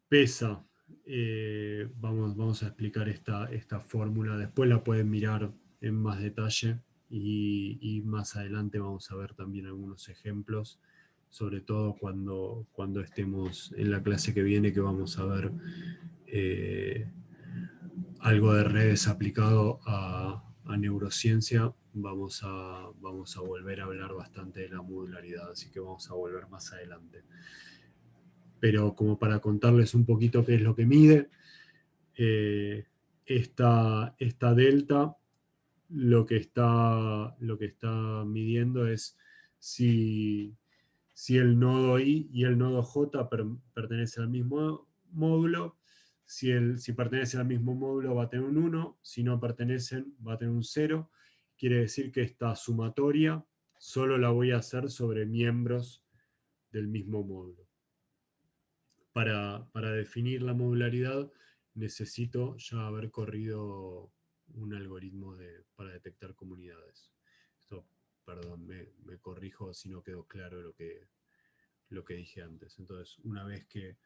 pesa, vamos a explicar esta fórmula, después la pueden mirar en más detalle y más adelante vamos a ver también algunos ejemplos, sobre todo cuando estemos en la clase que viene, que vamos a ver algo de redes aplicado a neurociencia. Vamos a volver a hablar bastante de la modularidad, así que vamos a volver más adelante. Pero como para contarles un poquito qué es lo que mide, esta delta lo que está midiendo es si el nodo I y el nodo J pertenecen al mismo módulo. Si pertenecen al mismo módulo va a tener un 1, si no pertenecen va a tener un 0. Quiere decir que esta sumatoria solo la voy a hacer sobre miembros del mismo módulo. Para definir la modularidad necesito ya haber corrido un algoritmo para detectar comunidades. Esto, perdón, me corrijo si no quedó claro lo que dije antes. Entonces, una vez que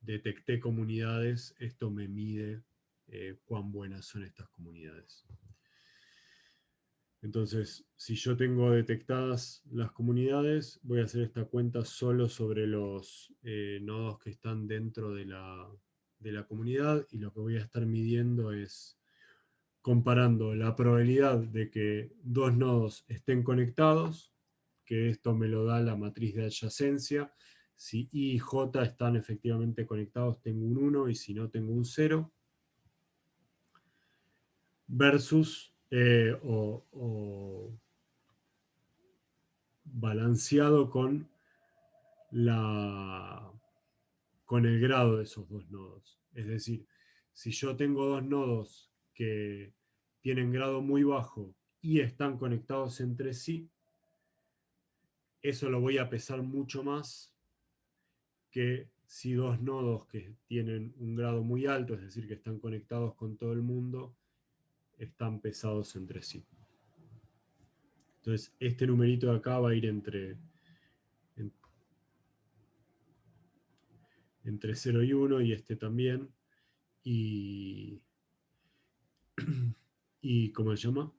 detecté comunidades, esto me mide cuán buenas son estas comunidades. Entonces, si yo tengo detectadas las comunidades, voy a hacer esta cuenta solo sobre los nodos que están dentro de la comunidad, y lo que voy a estar midiendo es comparando la probabilidad de que dos nodos estén conectados, que esto me lo da la matriz de adyacencia. Si I y J están efectivamente conectados, tengo un 1, y si no, tengo un 0. Versus, o balanceado con el grado de esos dos nodos. Es decir, si yo tengo dos nodos que tienen grado muy bajo y están conectados entre sí, eso lo voy a pesar mucho más que si dos nodos que tienen un grado muy alto, es decir, que están conectados con todo el mundo, están pesados entre sí. Entonces, este numerito de acá va a ir entre 0 y 1, y este también. Y ¿cómo se llama?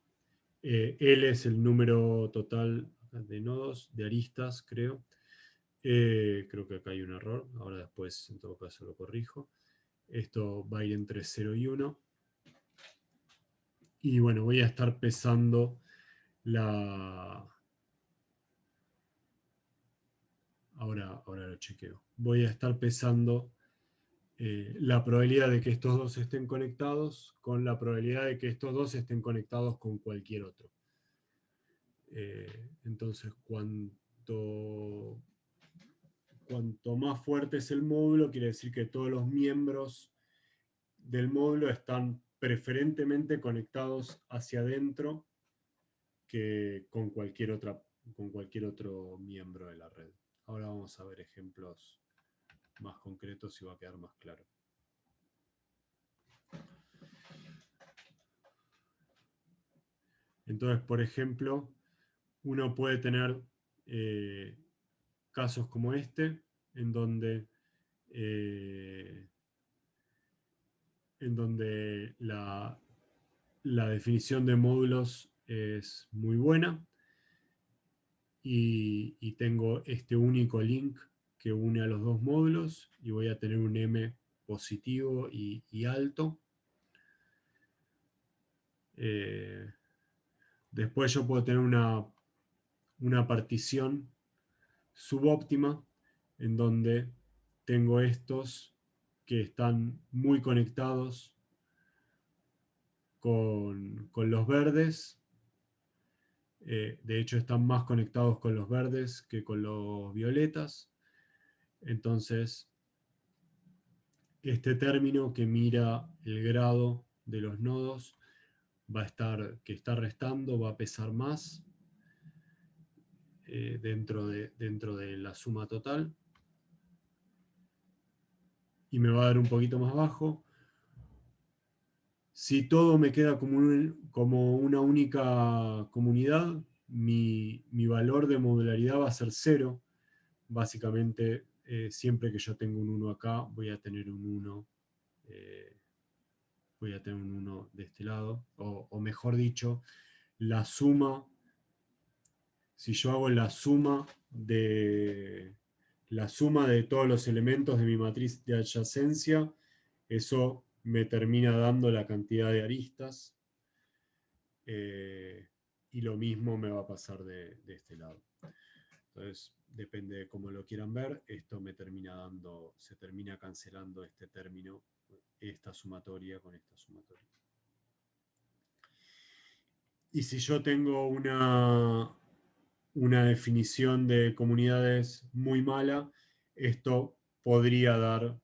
L es el número total de nodos, de aristas, creo. Creo que acá hay un error. Ahora después, en todo caso, lo corrijo. Esto va a ir entre 0 y 1. Y bueno, voy a estar pesando Ahora lo chequeo. Voy a estar pesando la probabilidad de que estos dos estén conectados con la probabilidad de que estos dos estén conectados con cualquier otro. Entonces, cuanto más fuerte es el módulo, quiere decir que todos los miembros del módulo están preferentemente conectados hacia adentro que con cualquier otro miembro de la red. Ahora vamos a ver ejemplos más concretos y va a quedar más claro. Entonces, por ejemplo, uno puede tener casos como este, en donde la definición de módulos es muy buena, y tengo este único link que une a los dos módulos, y voy a tener un M positivo y alto. Después yo puedo tener una partición subóptima en donde tengo estos que están muy conectados con los verdes. De hecho, están más conectados con los verdes que con los violetas. Entonces, este término que mira el grado de los nodos que está restando, va a pesar más dentro de la suma total. Y me va a dar un poquito más bajo. Si todo me queda como una única comunidad, mi valor de modularidad va a ser 0. Básicamente, siempre que yo tengo un 1 acá, voy a tener un 1 de este lado. O mejor dicho, la suma, si yo hago la suma de todos los elementos de mi matriz de adyacencia, eso me termina dando la cantidad de aristas, y lo mismo me va a pasar de este lado. Entonces, depende de cómo lo quieran ver, esto se termina cancelando este término, esta sumatoria con esta sumatoria. Y si yo tengo una definición de comunidades muy mala, esto podría dar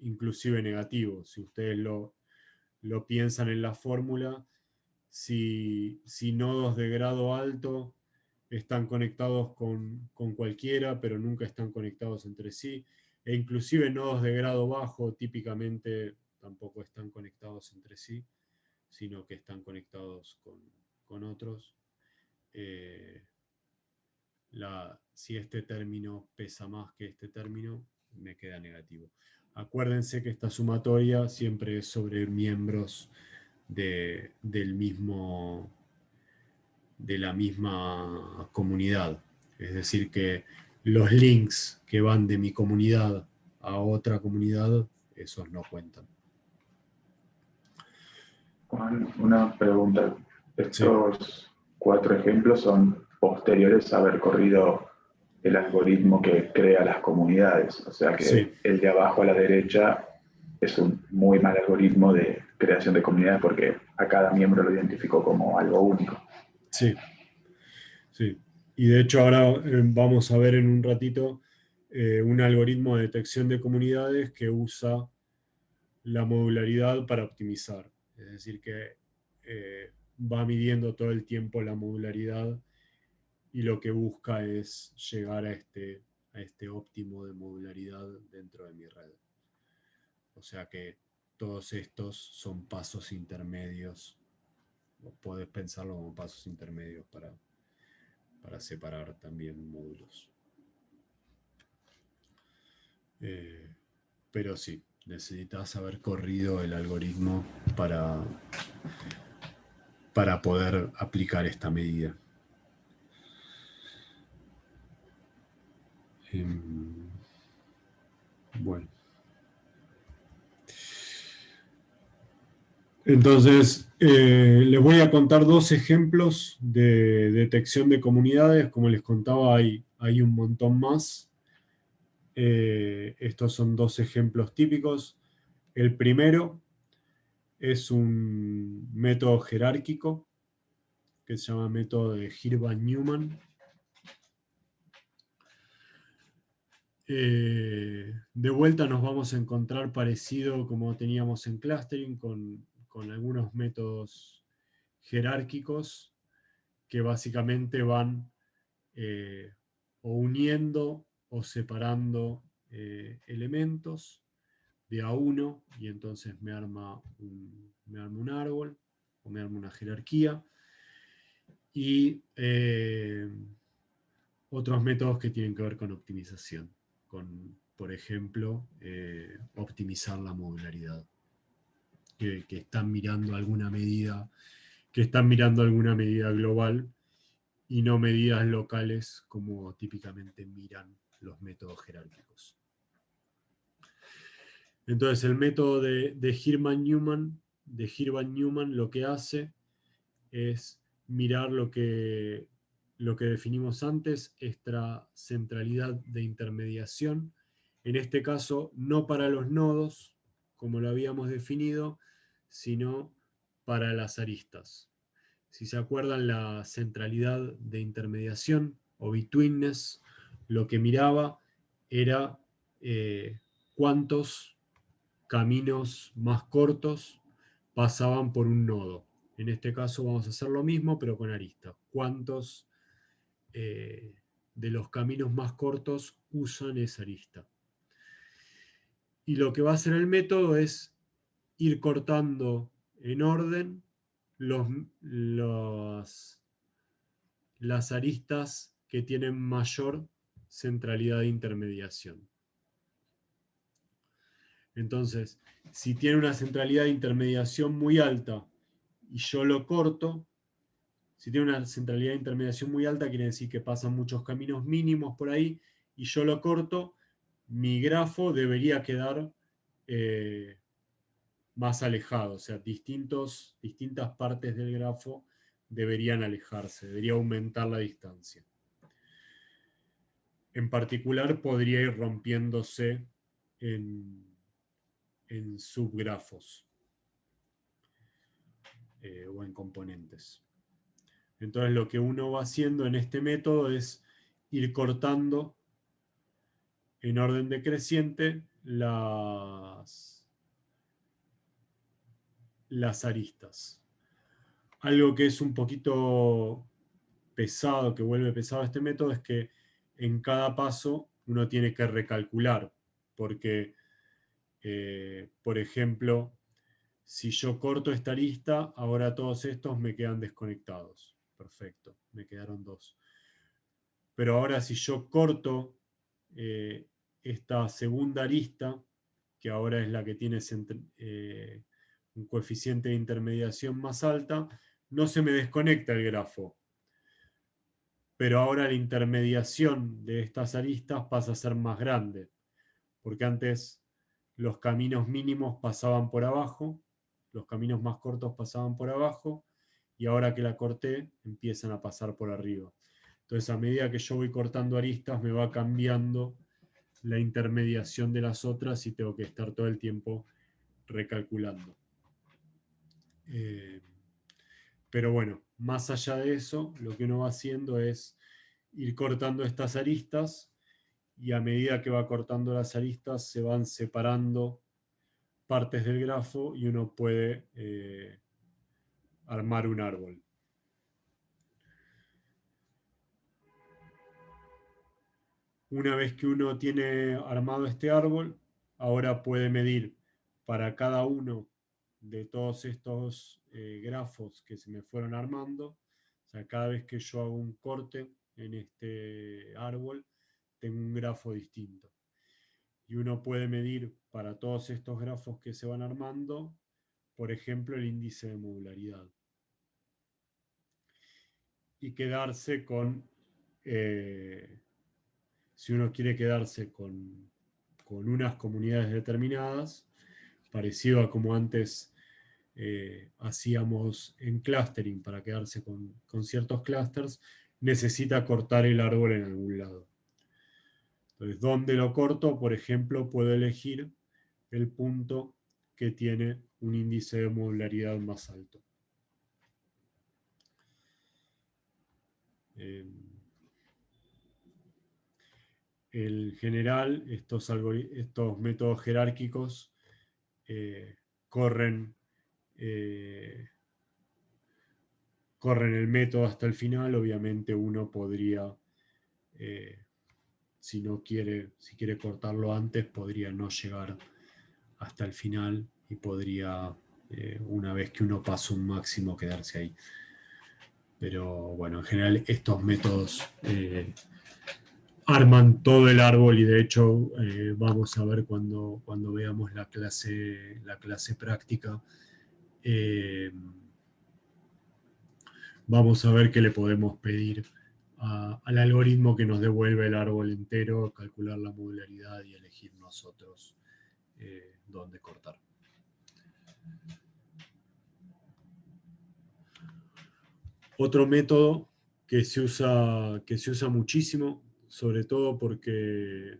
inclusive negativo. Si ustedes lo piensan en la fórmula, si nodos de grado alto están conectados con cualquiera, pero nunca están conectados entre sí, e inclusive nodos de grado bajo típicamente tampoco están conectados entre sí, sino que están conectados con otros. Si este término pesa más que este término, me queda negativo. Acuérdense que esta sumatoria siempre es sobre miembros de la misma comunidad. Es decir, que los links que van de mi comunidad a otra comunidad, esos no cuentan.
Juan, una pregunta.
Sí.
Estos 4 ejemplos son posteriores a haber corrido el algoritmo que crea las comunidades. O sea que
Sí.
el de abajo a la derecha es un muy mal algoritmo de creación de comunidades porque a cada miembro lo identificó como algo único.
Sí. Sí. Y de hecho ahora vamos a ver en un ratito un algoritmo de detección de comunidades que usa la modularidad para optimizar. Es decir, que va midiendo todo el tiempo la modularidad y lo que busca es llegar a este óptimo de modularidad dentro de mi red. O sea que todos estos son pasos intermedios. O podés pensarlo como pasos intermedios para separar también módulos. Pero sí, necesitas haber corrido el algoritmo para poder aplicar esta medida. Bueno. Entonces, les voy a contar 2 ejemplos de detección de comunidades. Como les contaba, hay un montón más. Estos son 2 ejemplos típicos. El primero es un método jerárquico que se llama método de Hirvan-Newman. De vuelta nos vamos a encontrar parecido como teníamos en clustering con algunos métodos jerárquicos que básicamente van o uniendo o separando elementos de a uno, y entonces me arma un árbol o me arma una jerarquía. Y otros métodos que tienen que ver con optimización, por ejemplo, optimizar la modularidad, que están mirando alguna medida global y no medidas locales como típicamente miran los métodos jerárquicos. Entonces el método de Hirschman-Newman lo que hace es mirar lo que definimos antes, esta centralidad de intermediación, en este caso no para los nodos, como lo habíamos definido, sino para las aristas. Si se acuerdan, la centralidad de intermediación o betweenness, lo que miraba era cuántos caminos más cortos pasaban por un nodo. En este caso vamos a hacer lo mismo, pero con aristas. ¿Cuántos de los caminos más cortos usan esa arista? Y lo que va a hacer el método es ir cortando en orden las aristas que tienen mayor centralidad de intermediación. Entonces, si tiene una centralidad de intermediación muy alta y yo lo corto, si tiene una centralidad de intermediación muy alta, quiere decir que pasan muchos caminos mínimos por ahí, y yo lo corto, mi grafo debería quedar más alejado, o sea, distintas partes del grafo deberían alejarse, debería aumentar la distancia. En particular, podría ir rompiéndose en subgrafos o en componentes. Entonces lo que uno va haciendo en este método es ir cortando en orden decreciente las aristas. Algo que es un poquito pesado, que vuelve pesado este método, es que en cada paso uno tiene que recalcular, porque, por ejemplo, si yo corto esta arista, ahora todos estos me quedan desconectados. Perfecto, me quedaron 2. Pero ahora si yo corto esta segunda arista, que ahora es la que tiene un coeficiente de intermediación más alta, no se me desconecta el grafo. Pero ahora la intermediación de estas aristas pasa a ser más grande, porque antes los caminos mínimos pasaban por abajo, los caminos más cortos pasaban por abajo, y ahora que la corté, empiezan a pasar por arriba. Entonces, a medida que yo voy cortando aristas, me va cambiando la intermediación de las otras y tengo que estar todo el tiempo recalculando. Pero bueno, más allá de eso, lo que uno va haciendo es ir cortando estas aristas, y a medida que va cortando las aristas, se van separando partes del grafo y uno puede armar un árbol. Una vez que uno tiene armado este árbol, ahora puede medir para cada uno de todos estos grafos que se me fueron armando. O sea, cada vez que yo hago un corte en este árbol, tengo un grafo distinto. Y uno puede medir para todos estos grafos que se van armando, por ejemplo, el índice de modularidad. Y quedarse con... si uno quiere quedarse con unas comunidades determinadas, parecido a como antes hacíamos en clustering para quedarse con ciertos clusters, necesita cortar el árbol en algún lado. Entonces, ¿dónde lo corto? Por ejemplo, puedo elegir el punto que tiene un índice de modularidad más alto. En general, estos métodos jerárquicos corren el método hasta el final. Obviamente uno podría, si quiere cortarlo antes, podría no llegar hasta el final y podría, una vez que uno pasa un máximo, quedarse ahí. Pero bueno, en general estos métodos arman todo el árbol, y de hecho vamos a ver cuando veamos la clase práctica, vamos a ver que le podemos pedir al algoritmo que nos devuelve el árbol entero, calcular la modularidad y elegir nosotros dónde cortar. Otro método que se usa muchísimo, sobre todo porque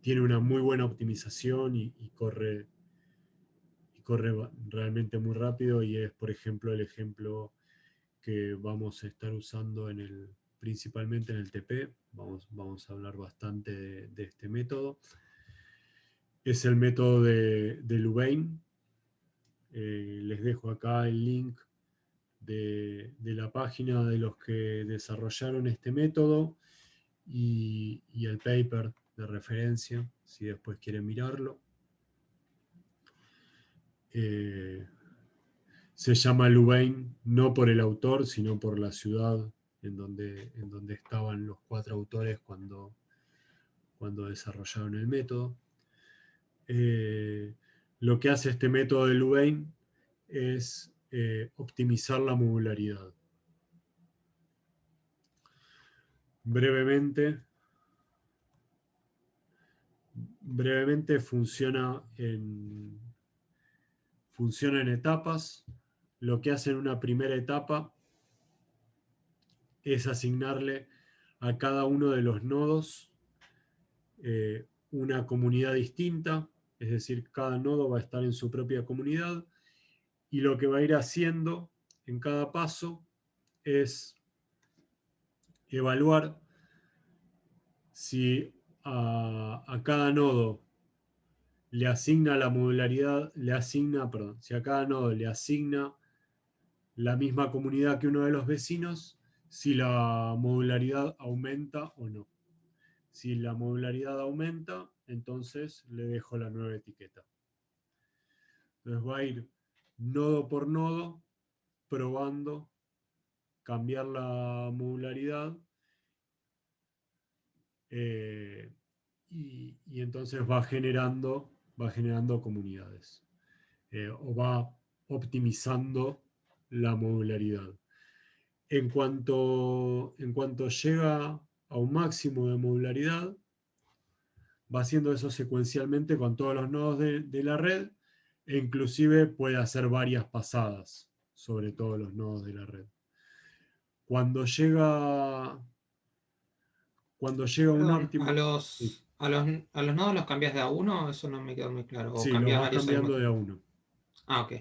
tiene una muy buena optimización y corre realmente muy rápido, y es, por ejemplo, el ejemplo que vamos a estar usando principalmente en el TP. Vamos a hablar bastante de este método. Es el método de Louvain. Les dejo acá el link de la página de los que desarrollaron este método y el paper de referencia, si después quieren mirarlo. Se llama Louvain no por el autor, sino por la ciudad en donde estaban los 4 autores cuando desarrollaron el método. Lo que hace este método de Louvain es optimizar la modularidad. Brevemente funciona en etapas. Lo que hace en una primera etapa es asignarle a cada uno de los nodos una comunidad distinta, es decir, cada nodo va a estar en su propia comunidad, y lo que va a ir haciendo en cada paso es evaluar si a cada nodo le asigna la modularidad, si a cada nodo le asigna la misma comunidad que uno de los vecinos, si la modularidad aumenta o no. Si la modularidad aumenta, entonces le dejo la nueva etiqueta. Entonces va a ir nodo por nodo, probando cambiar la modularidad, y entonces va generando comunidades, o va optimizando la modularidad. En cuanto llega a un máximo de modularidad, va haciendo eso secuencialmente con todos los nodos de la red, e inclusive puede hacer varias pasadas sobre todos los nodos de la red. Cuando llega a un óptimo...
¿A los nodos los cambias de a uno? Eso no me quedó muy claro. ¿O
Sí, los
cambias
vas
varios
cambiando de a uno.
Ah, ok.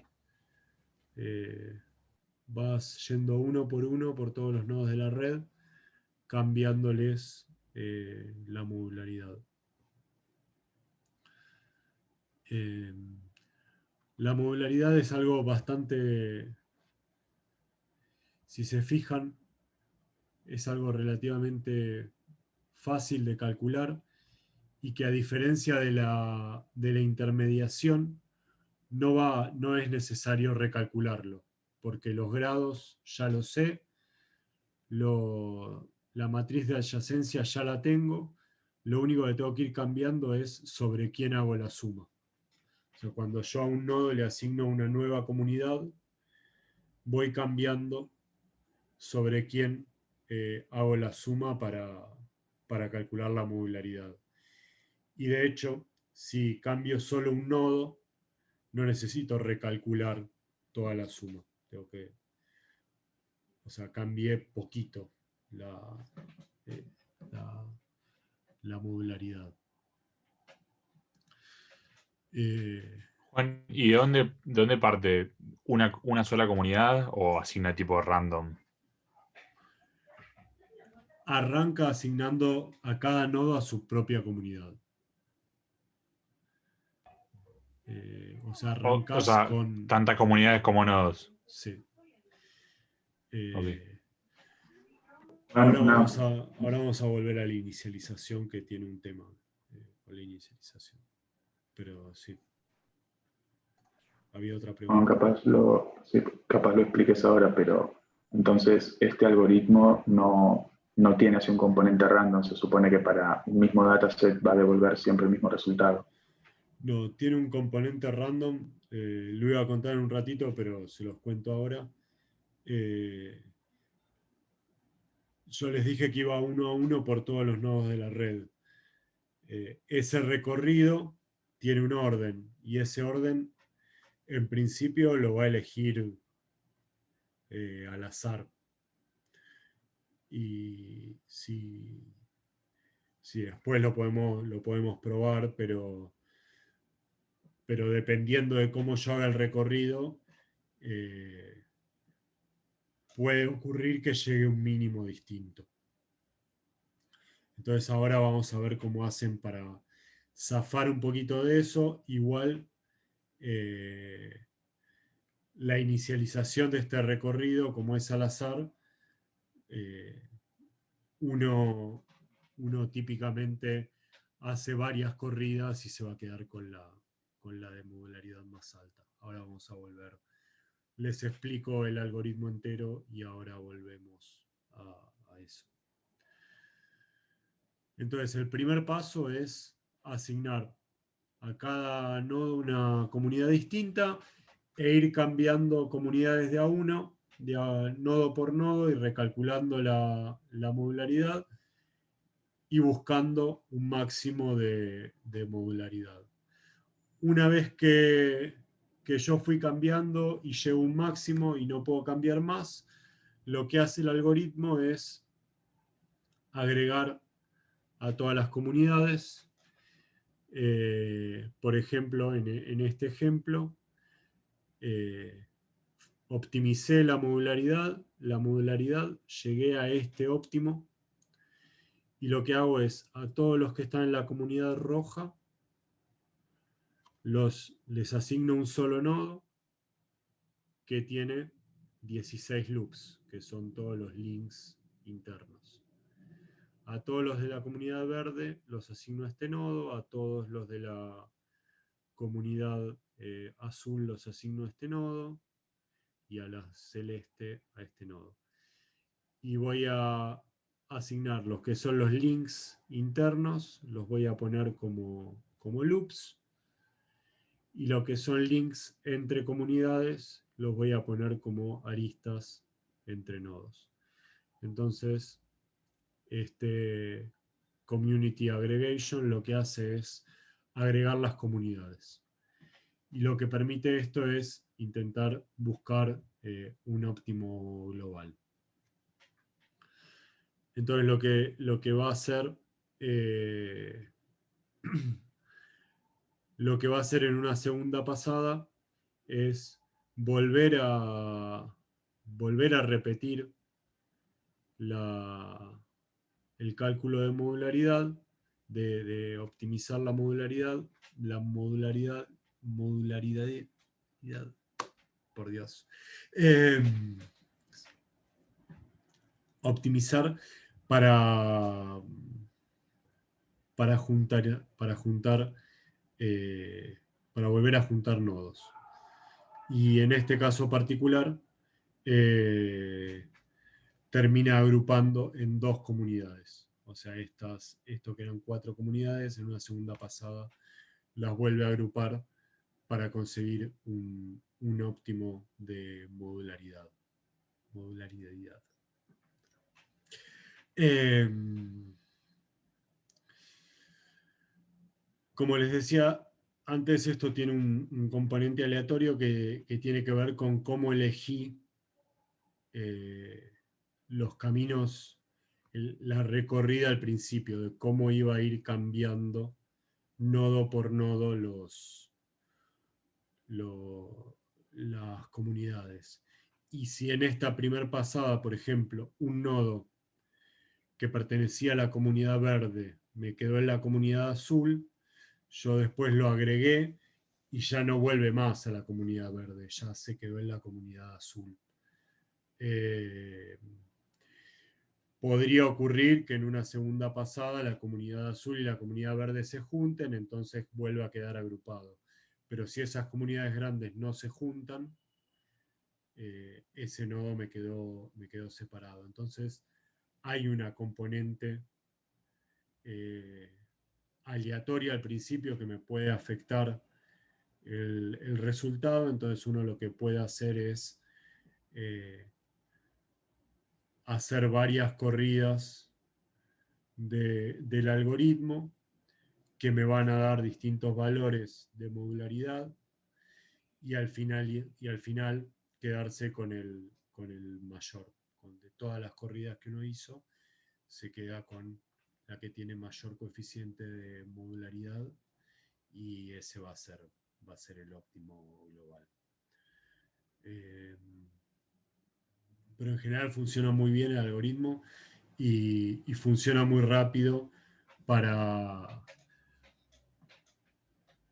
Vas yendo uno por todos los nodos de la red, cambiándoles la modularidad. La modularidad es algo bastante, si se fijan, es algo relativamente fácil de calcular, y que, a diferencia de la intermediación, no es necesario recalcularlo, porque los grados ya lo sé, la matriz de adyacencia ya la tengo, lo único que tengo que ir cambiando es sobre quién hago la suma. O sea, cuando yo a un nodo le asigno una nueva comunidad, voy cambiando sobre quién hago la suma para calcular la modularidad. Y de hecho, si cambio solo un nodo, no necesito recalcular toda la suma. Cambié poquito la modularidad.
Juan, ¿y de dónde parte? ¿Una sola comunidad o asigna tipo random?
Arranca asignando a cada nodo a su propia comunidad. Arrancas con...
tantas comunidades como nodos.
Sí.
Okay.
Ahora vamos a volver a la inicialización, que tiene un tema con la inicialización. Pero sí. Había otra pregunta.
Capaz lo expliques ahora, pero entonces este algoritmo no tiene así un componente random. Se supone que para un mismo dataset va a devolver siempre el mismo resultado.
No, tiene un componente random. Lo iba a contar en un ratito, pero se los cuento ahora. yo les dije que iba uno a uno por todos los nodos de la red. Ese recorrido tiene un orden, y ese orden en principio lo va a elegir al azar. Y si después lo podemos probar, pero dependiendo de cómo yo haga el recorrido, puede ocurrir que llegue un mínimo distinto. Entonces ahora vamos a ver cómo hacen para zafar un poquito de eso. Igual la inicialización de este recorrido, como es al azar, uno típicamente hace varias corridas y se va a quedar con la de modularidad más alta. Ahora vamos a volver. Les explico el algoritmo entero y ahora volvemos a eso. Entonces, el primer paso es asignar a cada nodo una comunidad distinta e ir cambiando comunidades de a uno, nodo por nodo, y recalculando la modularidad y buscando un máximo de modularidad. Una vez que yo fui cambiando y llego a un máximo y no puedo cambiar más, lo que hace el algoritmo es agregar a todas las comunidades. Por ejemplo, en este ejemplo, optimicé la modularidad, llegué a este óptimo, y lo que hago es a todos los que están en la comunidad roja, les asigno un solo nodo que tiene 16 loops, que son todos los links internos. A todos los de la comunidad verde los asigno a este nodo, a todos los de la comunidad azul los asigno a este nodo, y a la celeste a este nodo. Y voy a asignar los que son los links internos, los voy a poner como loops, y lo que son links entre comunidades los voy a poner como aristas entre nodos. Entonces, este Community Aggregation lo que hace es agregar las comunidades. Y lo que permite esto es intentar buscar un óptimo global. Entonces lo que va a hacer lo que va a hacer en una segunda pasada es volver a repetir el cálculo de modularidad, de optimizar la modularidad, por Dios. Optimizar para volver a juntar nodos. Y en este caso particular, termina agrupando en 2 comunidades. O sea, esto que eran 4 comunidades, en una segunda pasada las vuelve a agrupar para conseguir un óptimo de modularidad. Como les decía antes, esto tiene un componente aleatorio que tiene que ver con cómo elegí los caminos, la recorrida al principio, de cómo iba a ir cambiando nodo por nodo las comunidades. Y si en esta primer pasada, por ejemplo, un nodo que pertenecía a la comunidad verde me quedó en la comunidad azul, yo después lo agregué y ya no vuelve más a la comunidad verde, ya se quedó en la comunidad azul. Podría ocurrir que en una segunda pasada la comunidad azul y la comunidad verde se junten, entonces vuelve a quedar agrupado. Pero si esas comunidades grandes no se juntan, ese nodo me quedó separado. Entonces hay una componente aleatoria al principio que me puede afectar el resultado. Entonces uno lo que puede hacer es hacer varias corridas del algoritmo que me van a dar distintos valores de modularidad y al final quedarse con el mayor. De todas las corridas que uno hizo, se queda con la que tiene mayor coeficiente de modularidad y ese va a ser el óptimo global. Pero en general funciona muy bien el algoritmo y funciona muy rápido para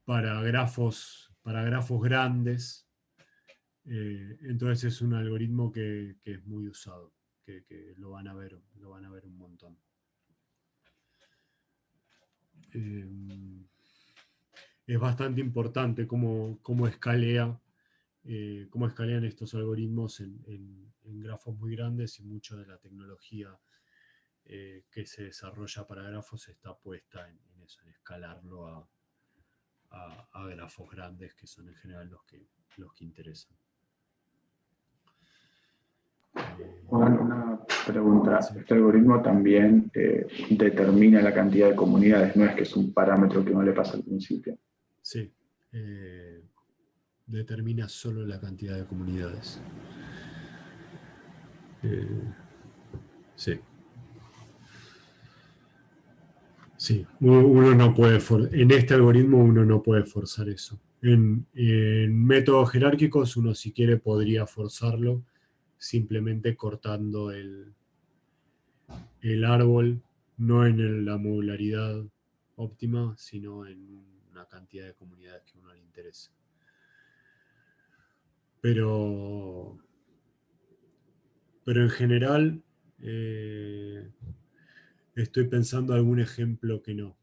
grafos grandes. Entonces es un algoritmo que es muy usado, que lo van a ver un montón. Es bastante importante cómo escalean estos algoritmos en grafos muy grandes, y mucho de la tecnología que se desarrolla para grafos está puesta en eso, en escalarlo a grafos grandes, que son en general los que interesan.
Juan, una pregunta.
Sí.
Este algoritmo también determina la cantidad de comunidades, no es que es un parámetro que no le pasa al principio.
Sí, determina solo la cantidad de comunidades. Sí. Sí, uno no puede en este algoritmo uno no puede forzar eso. En métodos jerárquicos uno, si quiere, podría forzarlo simplemente cortando el árbol, no en la modularidad óptima, sino en una cantidad de comunidades que a uno le interese. Pero en general estoy pensando algún ejemplo que no.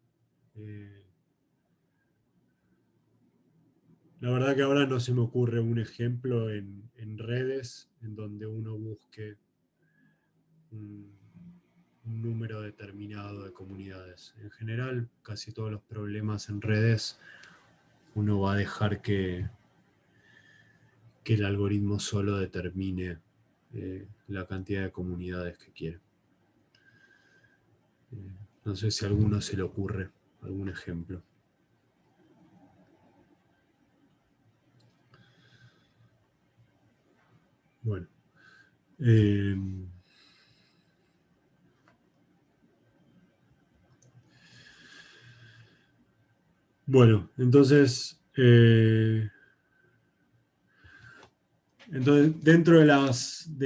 La verdad que ahora no se me ocurre un ejemplo en redes en donde uno busque un número determinado de comunidades. En general, casi todos los problemas en redes uno va a dejar que el algoritmo solo determine la cantidad de comunidades que quiere. No sé si a alguno se le ocurre algún ejemplo. Bueno. Bueno, entonces dentro de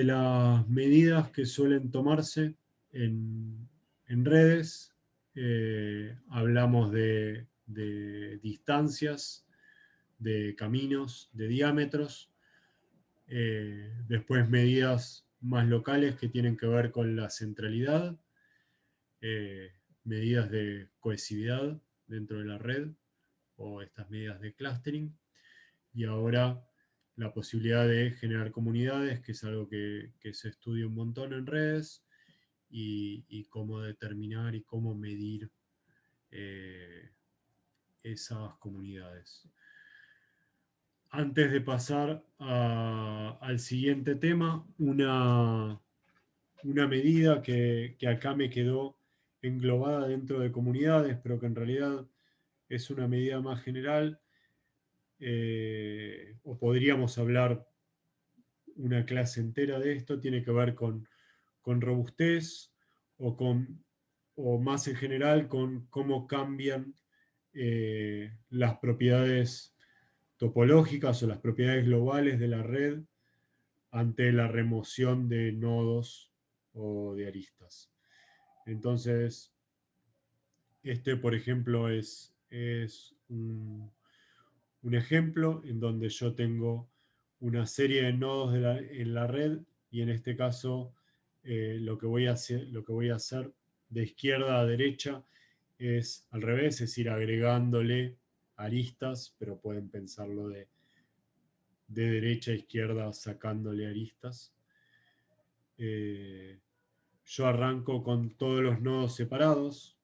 las medidas que suelen tomarse en redes, hablamos de distancias, de caminos, de diámetros, después medidas más locales que tienen que ver con la centralidad, medidas de cohesividad dentro de la red, o estas medidas de clustering, y ahora la posibilidad de generar comunidades, que es algo que se estudia un montón en redes, y cómo determinar y cómo medir esas comunidades. Antes de pasar al siguiente tema, una medida que acá me quedó englobada dentro de comunidades, pero que en realidad es una medida más general, o podríamos hablar una clase entera de esto, tiene que ver con robustez, o más en general con cómo cambian las propiedades topológicas o las propiedades globales de la red ante la remoción de nodos o de aristas. Entonces, este, por ejemplo, es un ejemplo en donde yo tengo una serie de nodos en la red, y en este caso lo que voy a hacer de izquierda a derecha es al revés, es ir agregándole aristas, pero pueden pensarlo de derecha a izquierda sacándole aristas. Yo arranco con todos los nodos separados,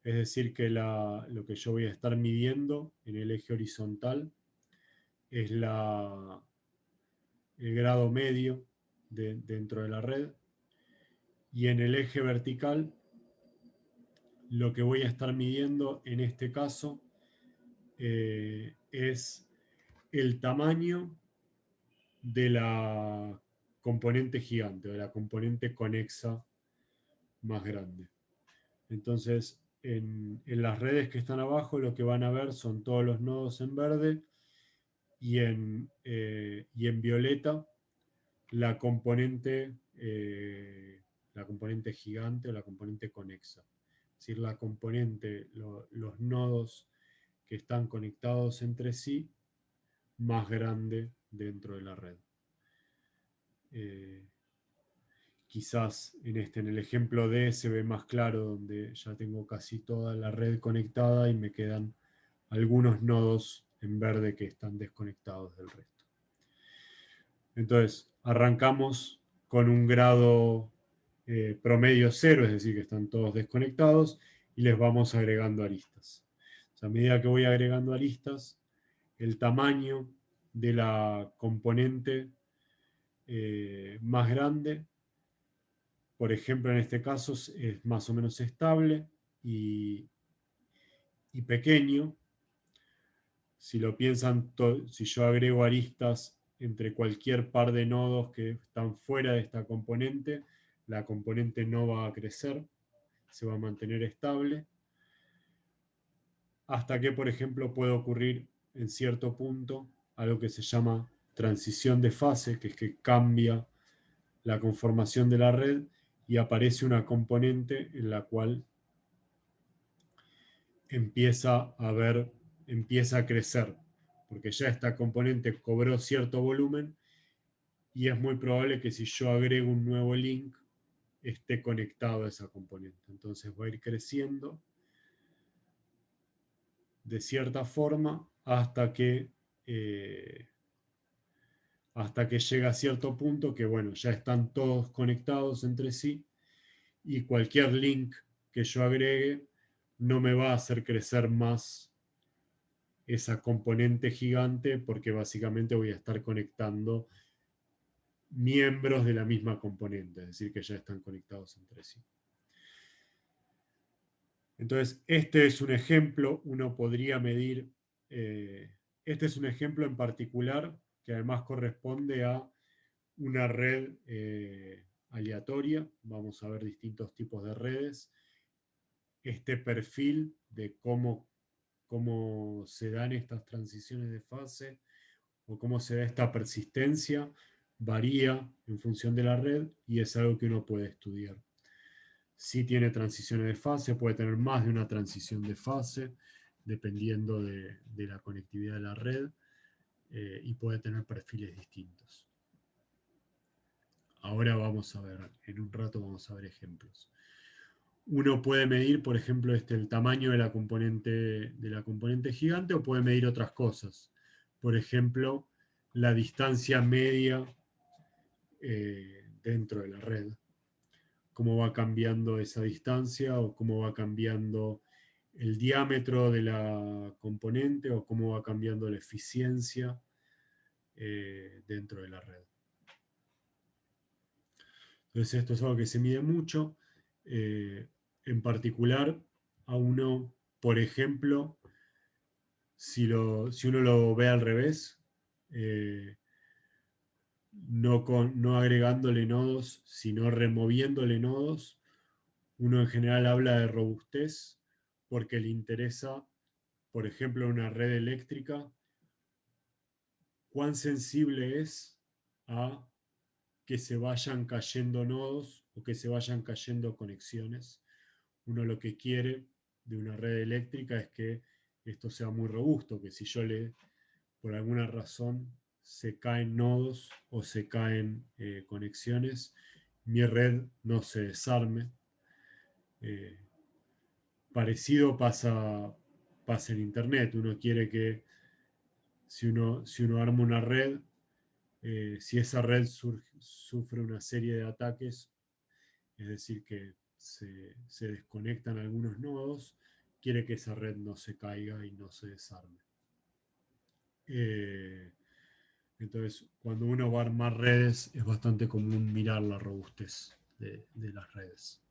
es decir, que lo que yo voy a estar midiendo en el eje horizontal es el grado medio dentro de la red, Y en el eje vertical, lo que voy a estar midiendo en este caso es el tamaño de la componente gigante, o de la componente conexa más grande. Entonces, en las redes que están abajo, lo que van a ver son todos los nodos en verde y en violeta la componente gigante o la componente conexa. Es decir, la componente, los nodos que están conectados entre sí, más grande dentro de la red. Quizás en el ejemplo D se ve más claro, donde ya tengo casi toda la red conectada y me quedan algunos nodos en verde que están desconectados del resto. Entonces, arrancamos con un grado promedio 0, es decir, que están todos desconectados, y les vamos agregando aristas. O sea, a medida que voy agregando aristas, el tamaño de la componente más grande, por ejemplo, en este caso es más o menos estable y pequeño. Si lo piensan, si yo agrego aristas entre cualquier par de nodos que están fuera de esta componente, la componente no va a crecer, se va a mantener estable, hasta que, por ejemplo, puede ocurrir en cierto punto algo que se llama transición de fase, que es que cambia la conformación de la red y aparece una componente en la cual empieza a crecer, porque ya esta componente cobró cierto volumen y es muy probable que si yo agrego un nuevo link esté conectado a esa componente. Entonces va a ir creciendo de cierta forma hasta que llega a cierto punto que, bueno, ya están todos conectados entre sí y cualquier link que yo agregue no me va a hacer crecer más esa componente gigante, porque básicamente voy a estar conectando miembros de la misma componente, es decir, que ya están conectados entre sí. Entonces, este es un ejemplo, uno podría medir, este es un ejemplo en particular que además corresponde a una red aleatoria. Vamos a ver distintos tipos de redes. Este perfil de cómo se dan estas transiciones de fase o cómo se da esta persistencia varía en función de la red y es algo que uno puede estudiar. Si tiene transiciones de fase, puede tener más de una transición de fase, dependiendo de la conectividad de la red, y puede tener perfiles distintos. Ahora vamos a ver, en un rato vamos a ver ejemplos. Uno puede medir, por ejemplo, el tamaño de la componente gigante, o puede medir otras cosas. Por ejemplo, la distancia media dentro de la red. Cómo va cambiando esa distancia, o cómo va cambiando el diámetro de la componente, o cómo va cambiando la eficiencia dentro de la red. Entonces esto es algo que se mide mucho. En particular, a uno, por ejemplo, si uno lo ve al revés, no agregándole nodos, sino removiéndole nodos, uno en general habla de robustez porque le interesa, por ejemplo, en una red eléctrica, cuán sensible es a que se vayan cayendo nodos o que se vayan cayendo conexiones. Uno lo que quiere de una red eléctrica es que esto sea muy robusto, que si por alguna razón, se caen nodos o se caen conexiones, mi red no se desarme. Parecido pasa en Internet. Uno quiere que si uno arma una red, si esa red sufre una serie de ataques, es decir, que se desconectan algunos nodos, quiere que esa red no se caiga y no se desarme. Entonces, cuando uno va a armar redes, es bastante común mirar la robustez de las redes.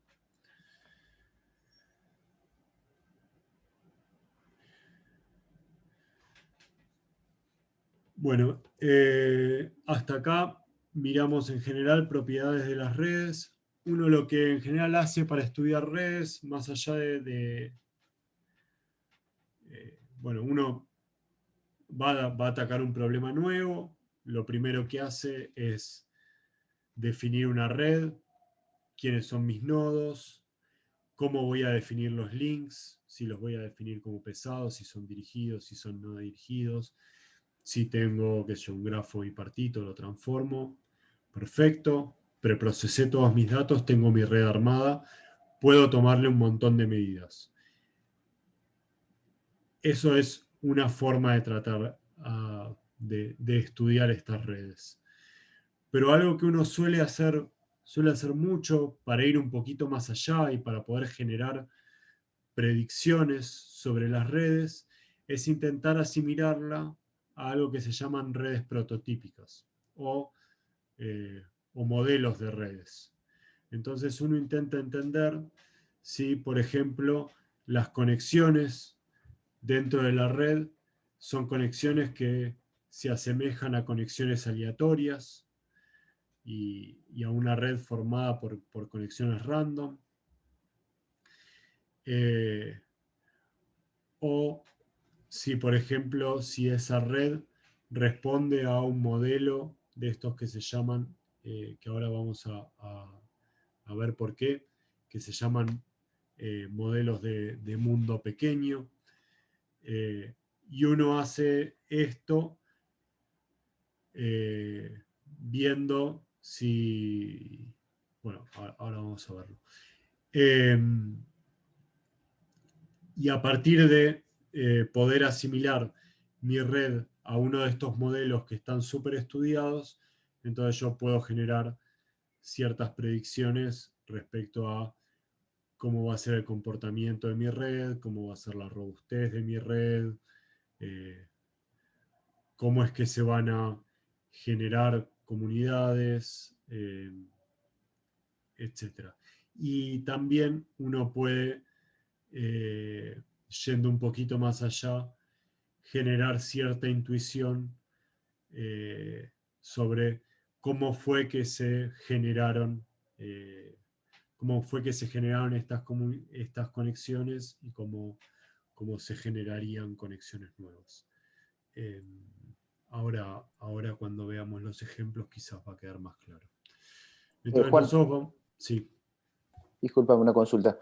Bueno, hasta acá miramos en general propiedades de las redes. Uno lo que en general hace para estudiar redes, más allá bueno, uno va a atacar un problema nuevo. Lo primero que hace es definir una red, quiénes son mis nodos, cómo voy a definir los links, si los voy a definir como pesados, si son dirigidos, si son no dirigidos. Si tengo, qué sé yo, un grafo bipartito, lo transformo. Perfecto. Preprocesé todos mis datos, tengo mi red armada. Puedo tomarle un montón de medidas. Eso es una forma de tratar de estudiar estas redes. Pero algo que uno suele hacer mucho para ir un poquito más allá y para poder generar predicciones sobre las redes es intentar asimilarla a algo que se llaman redes prototípicas o modelos de redes. Entonces uno intenta entender si, por ejemplo, las conexiones dentro de la red son conexiones que se asemejan a conexiones aleatorias y a una red formada por conexiones random. O si, por ejemplo, si esa red responde a un modelo de estos que se llaman, que ahora vamos a ver por qué, que se llaman modelos de mundo pequeño. Y uno hace esto viendo si... Bueno, ahora vamos a verlo. Y a partir de poder asimilar mi red a uno de estos modelos que están súper estudiados, entonces yo puedo generar ciertas predicciones respecto a cómo va a ser el comportamiento de mi red, cómo va a ser la robustez de mi red, cómo es que se van a generar comunidades, etc. Y también uno puede, yendo un poquito más allá, generar cierta intuición sobre cómo fue que se generaron estas conexiones y cómo se generarían conexiones nuevas. Ahora cuando veamos los ejemplos quizás va a quedar más claro. Entonces
Juan,
nosotros vamos... Sí.
Discúlpame una consulta.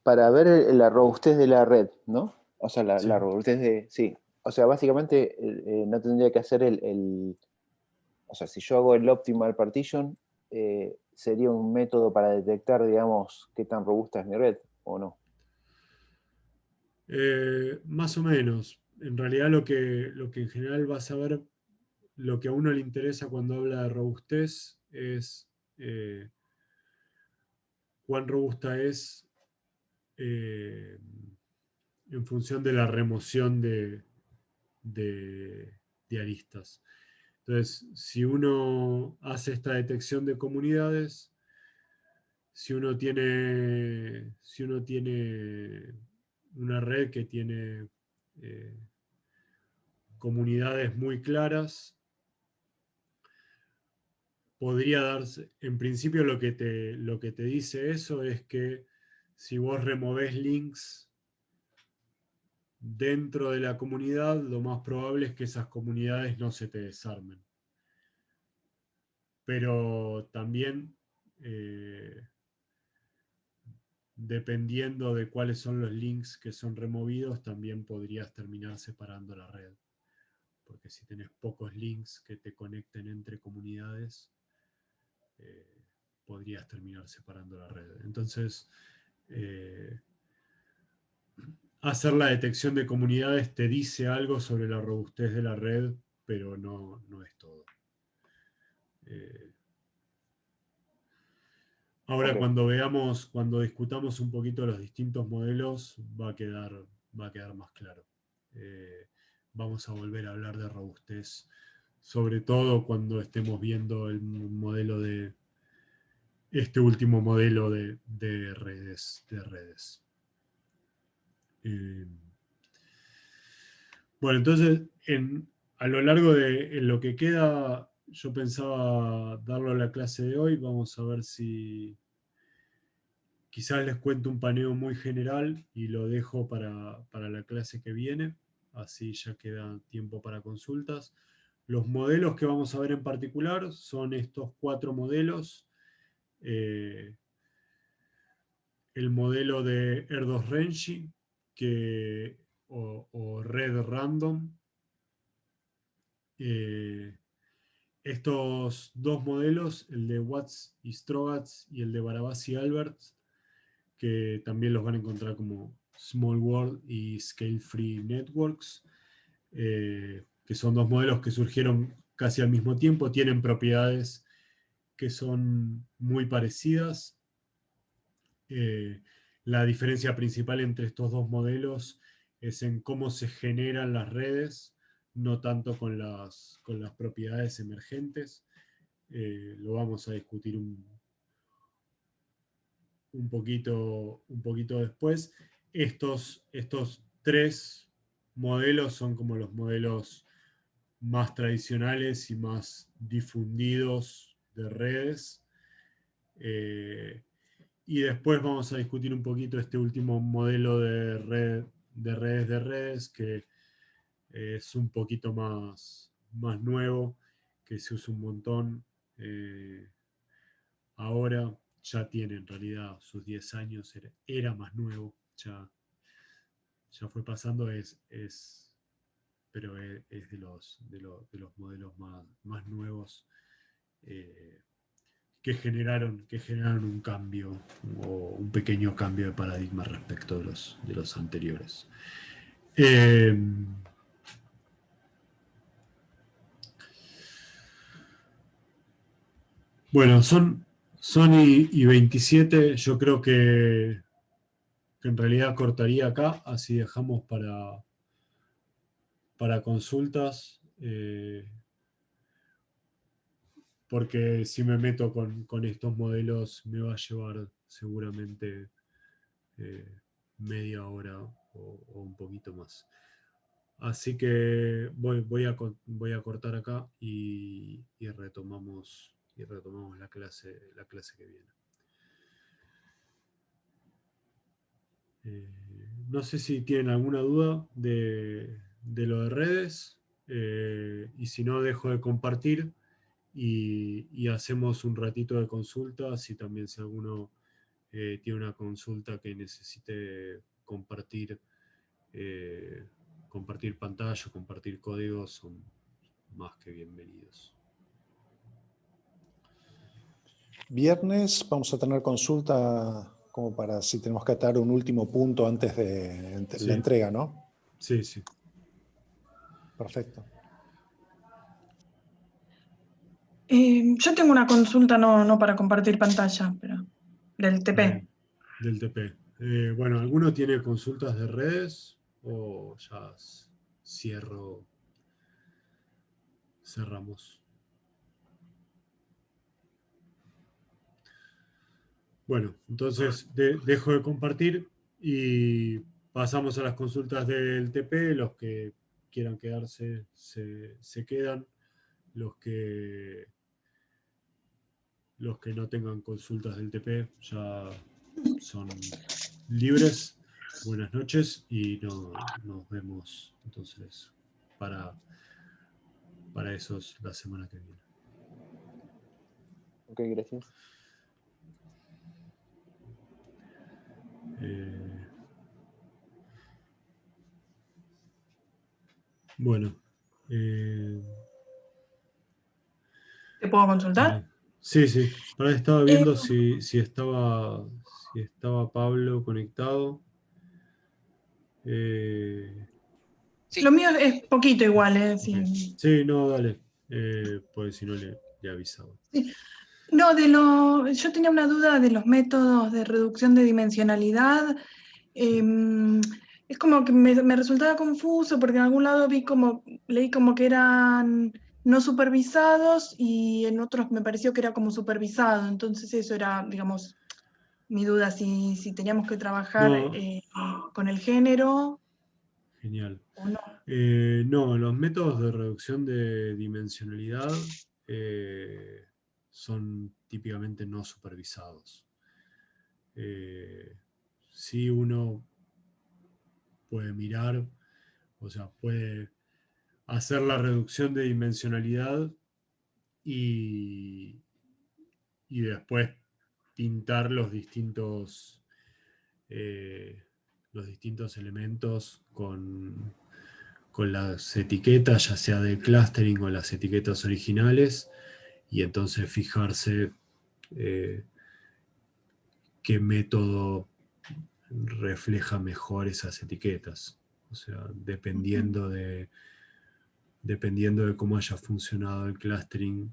Para ver la robustez de la red, ¿no? O sea,
Sí.
la robustez de... Sí. O sea, básicamente no tendría que hacer o sea, si yo hago el optimal partition, ¿sería un método para detectar, digamos, qué tan robusta es mi red o no?
Más o menos. En realidad lo que en general vas a ver, lo que a uno le interesa cuando habla de robustez es cuán robusta es en función de la remoción de aristas. Entonces, si uno hace esta detección de comunidades, si uno tiene una red que tiene comunidades muy claras, podría darse, en principio lo que te dice eso es que si vos removés links dentro de la comunidad, lo más probable es que esas comunidades no se te desarmen. Pero también, dependiendo de cuáles son los links que son removidos, también podrías terminar separando la red. Porque si tenés pocos links que te conecten entre comunidades, podrías terminar separando la red. Entonces, hacer la detección de comunidades te dice algo sobre la robustez de la red, pero no es todo. Ahora
Okay.
cuando discutamos un poquito los distintos modelos, va a quedar más claro. Vamos a volver a hablar de robustez, sobre todo cuando estemos viendo el modelo de este último modelo de redes. Bueno, entonces, a lo largo de lo que queda, yo pensaba darlo a la clase de hoy. Vamos a ver si quizás les cuento un paneo muy general y lo dejo para la clase que viene. Así ya queda tiempo para consultas. Los modelos que vamos a ver en particular son estos 4 modelos. El modelo de Erdős-Rönnskey o Red Random. Estos 2 modelos, el de Watts y Strogatz y el de Barabás y Albert, que también los van a encontrar como Small World y Scale Free Networks, que son 2 modelos que surgieron casi al mismo tiempo, tienen propiedades que son muy parecidas. La diferencia principal entre estos 2 modelos es en cómo se generan las redes, no tanto con las propiedades emergentes. Lo vamos a discutir un poquito después. Estos 3 modelos son como los modelos más tradicionales y más difundidos de redes. Y después vamos a discutir un poquito este último modelo de redes, que es un poquito más nuevo, que se usa un montón. Ahora ya tiene en realidad sus 10 años, era más nuevo, ya fue pasando, pero es de los modelos más nuevos que generaron un cambio o un pequeño cambio de paradigma respecto de los anteriores. Bueno, son y 27, yo creo que en realidad cortaría acá, así dejamos para consultas, porque si me meto con estos modelos me va a llevar seguramente media hora o un poquito más. Así que voy a cortar acá y retomamos la clase que viene. No sé si tienen alguna duda de lo de redes, y si no, dejo de compartir y hacemos un ratito de consultas, y también si alguno tiene una consulta que necesite compartir pantalla, compartir códigos, son más que bienvenidos.
Viernes vamos a tener consulta como para si tenemos que atar un último punto antes de la entrega, ¿no?
Sí, sí.
Perfecto.
Yo tengo una consulta, no para compartir pantalla, pero del TP.
Del TP. Bueno, ¿alguno tiene consultas de redes o ya cerramos? Bueno, entonces dejo de compartir y pasamos a las consultas del TP. Los que quieran quedarse se quedan. Los que no tengan consultas del TP ya son libres. Buenas noches y nos vemos entonces para esos la semana que viene.
Ok, gracias.
Bueno.
¿Te puedo consultar?
Sí. Ahora estaba viendo si estaba Pablo conectado.
Sí.
Lo mío es poquito igual. Sí.
Sí, no, dale. Pues si no le avisaba.
Sí. No, yo tenía una duda de los métodos de reducción de dimensionalidad. Es como que me resultaba confuso porque en algún lado leí como que eran no supervisados y en otros me pareció que era como supervisado. Entonces eso era, digamos, mi duda, si teníamos que trabajar con el género.
Genial.
¿O no?
No, los métodos de reducción de dimensionalidad son típicamente no supervisados. Sí, uno puede mirar, o sea, puede hacer la reducción de dimensionalidad y después pintar los distintos elementos con las etiquetas, ya sea de clustering o las etiquetas originales, y entonces fijarse qué método refleja mejor esas etiquetas. O sea, dependiendo de cómo haya funcionado el clustering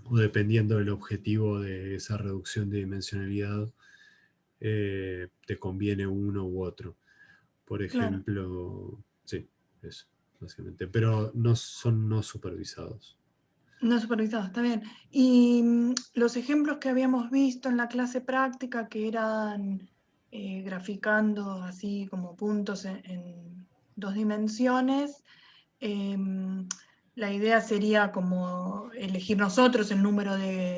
o dependiendo del objetivo de esa reducción de dimensionalidad, te conviene uno u otro. Por ejemplo, sí, eso, básicamente. Pero no son no supervisados.
No supervisado, está bien. Y los ejemplos que habíamos visto en la clase práctica, que eran graficando así como puntos en 2 dimensiones, la idea sería como elegir nosotros el número de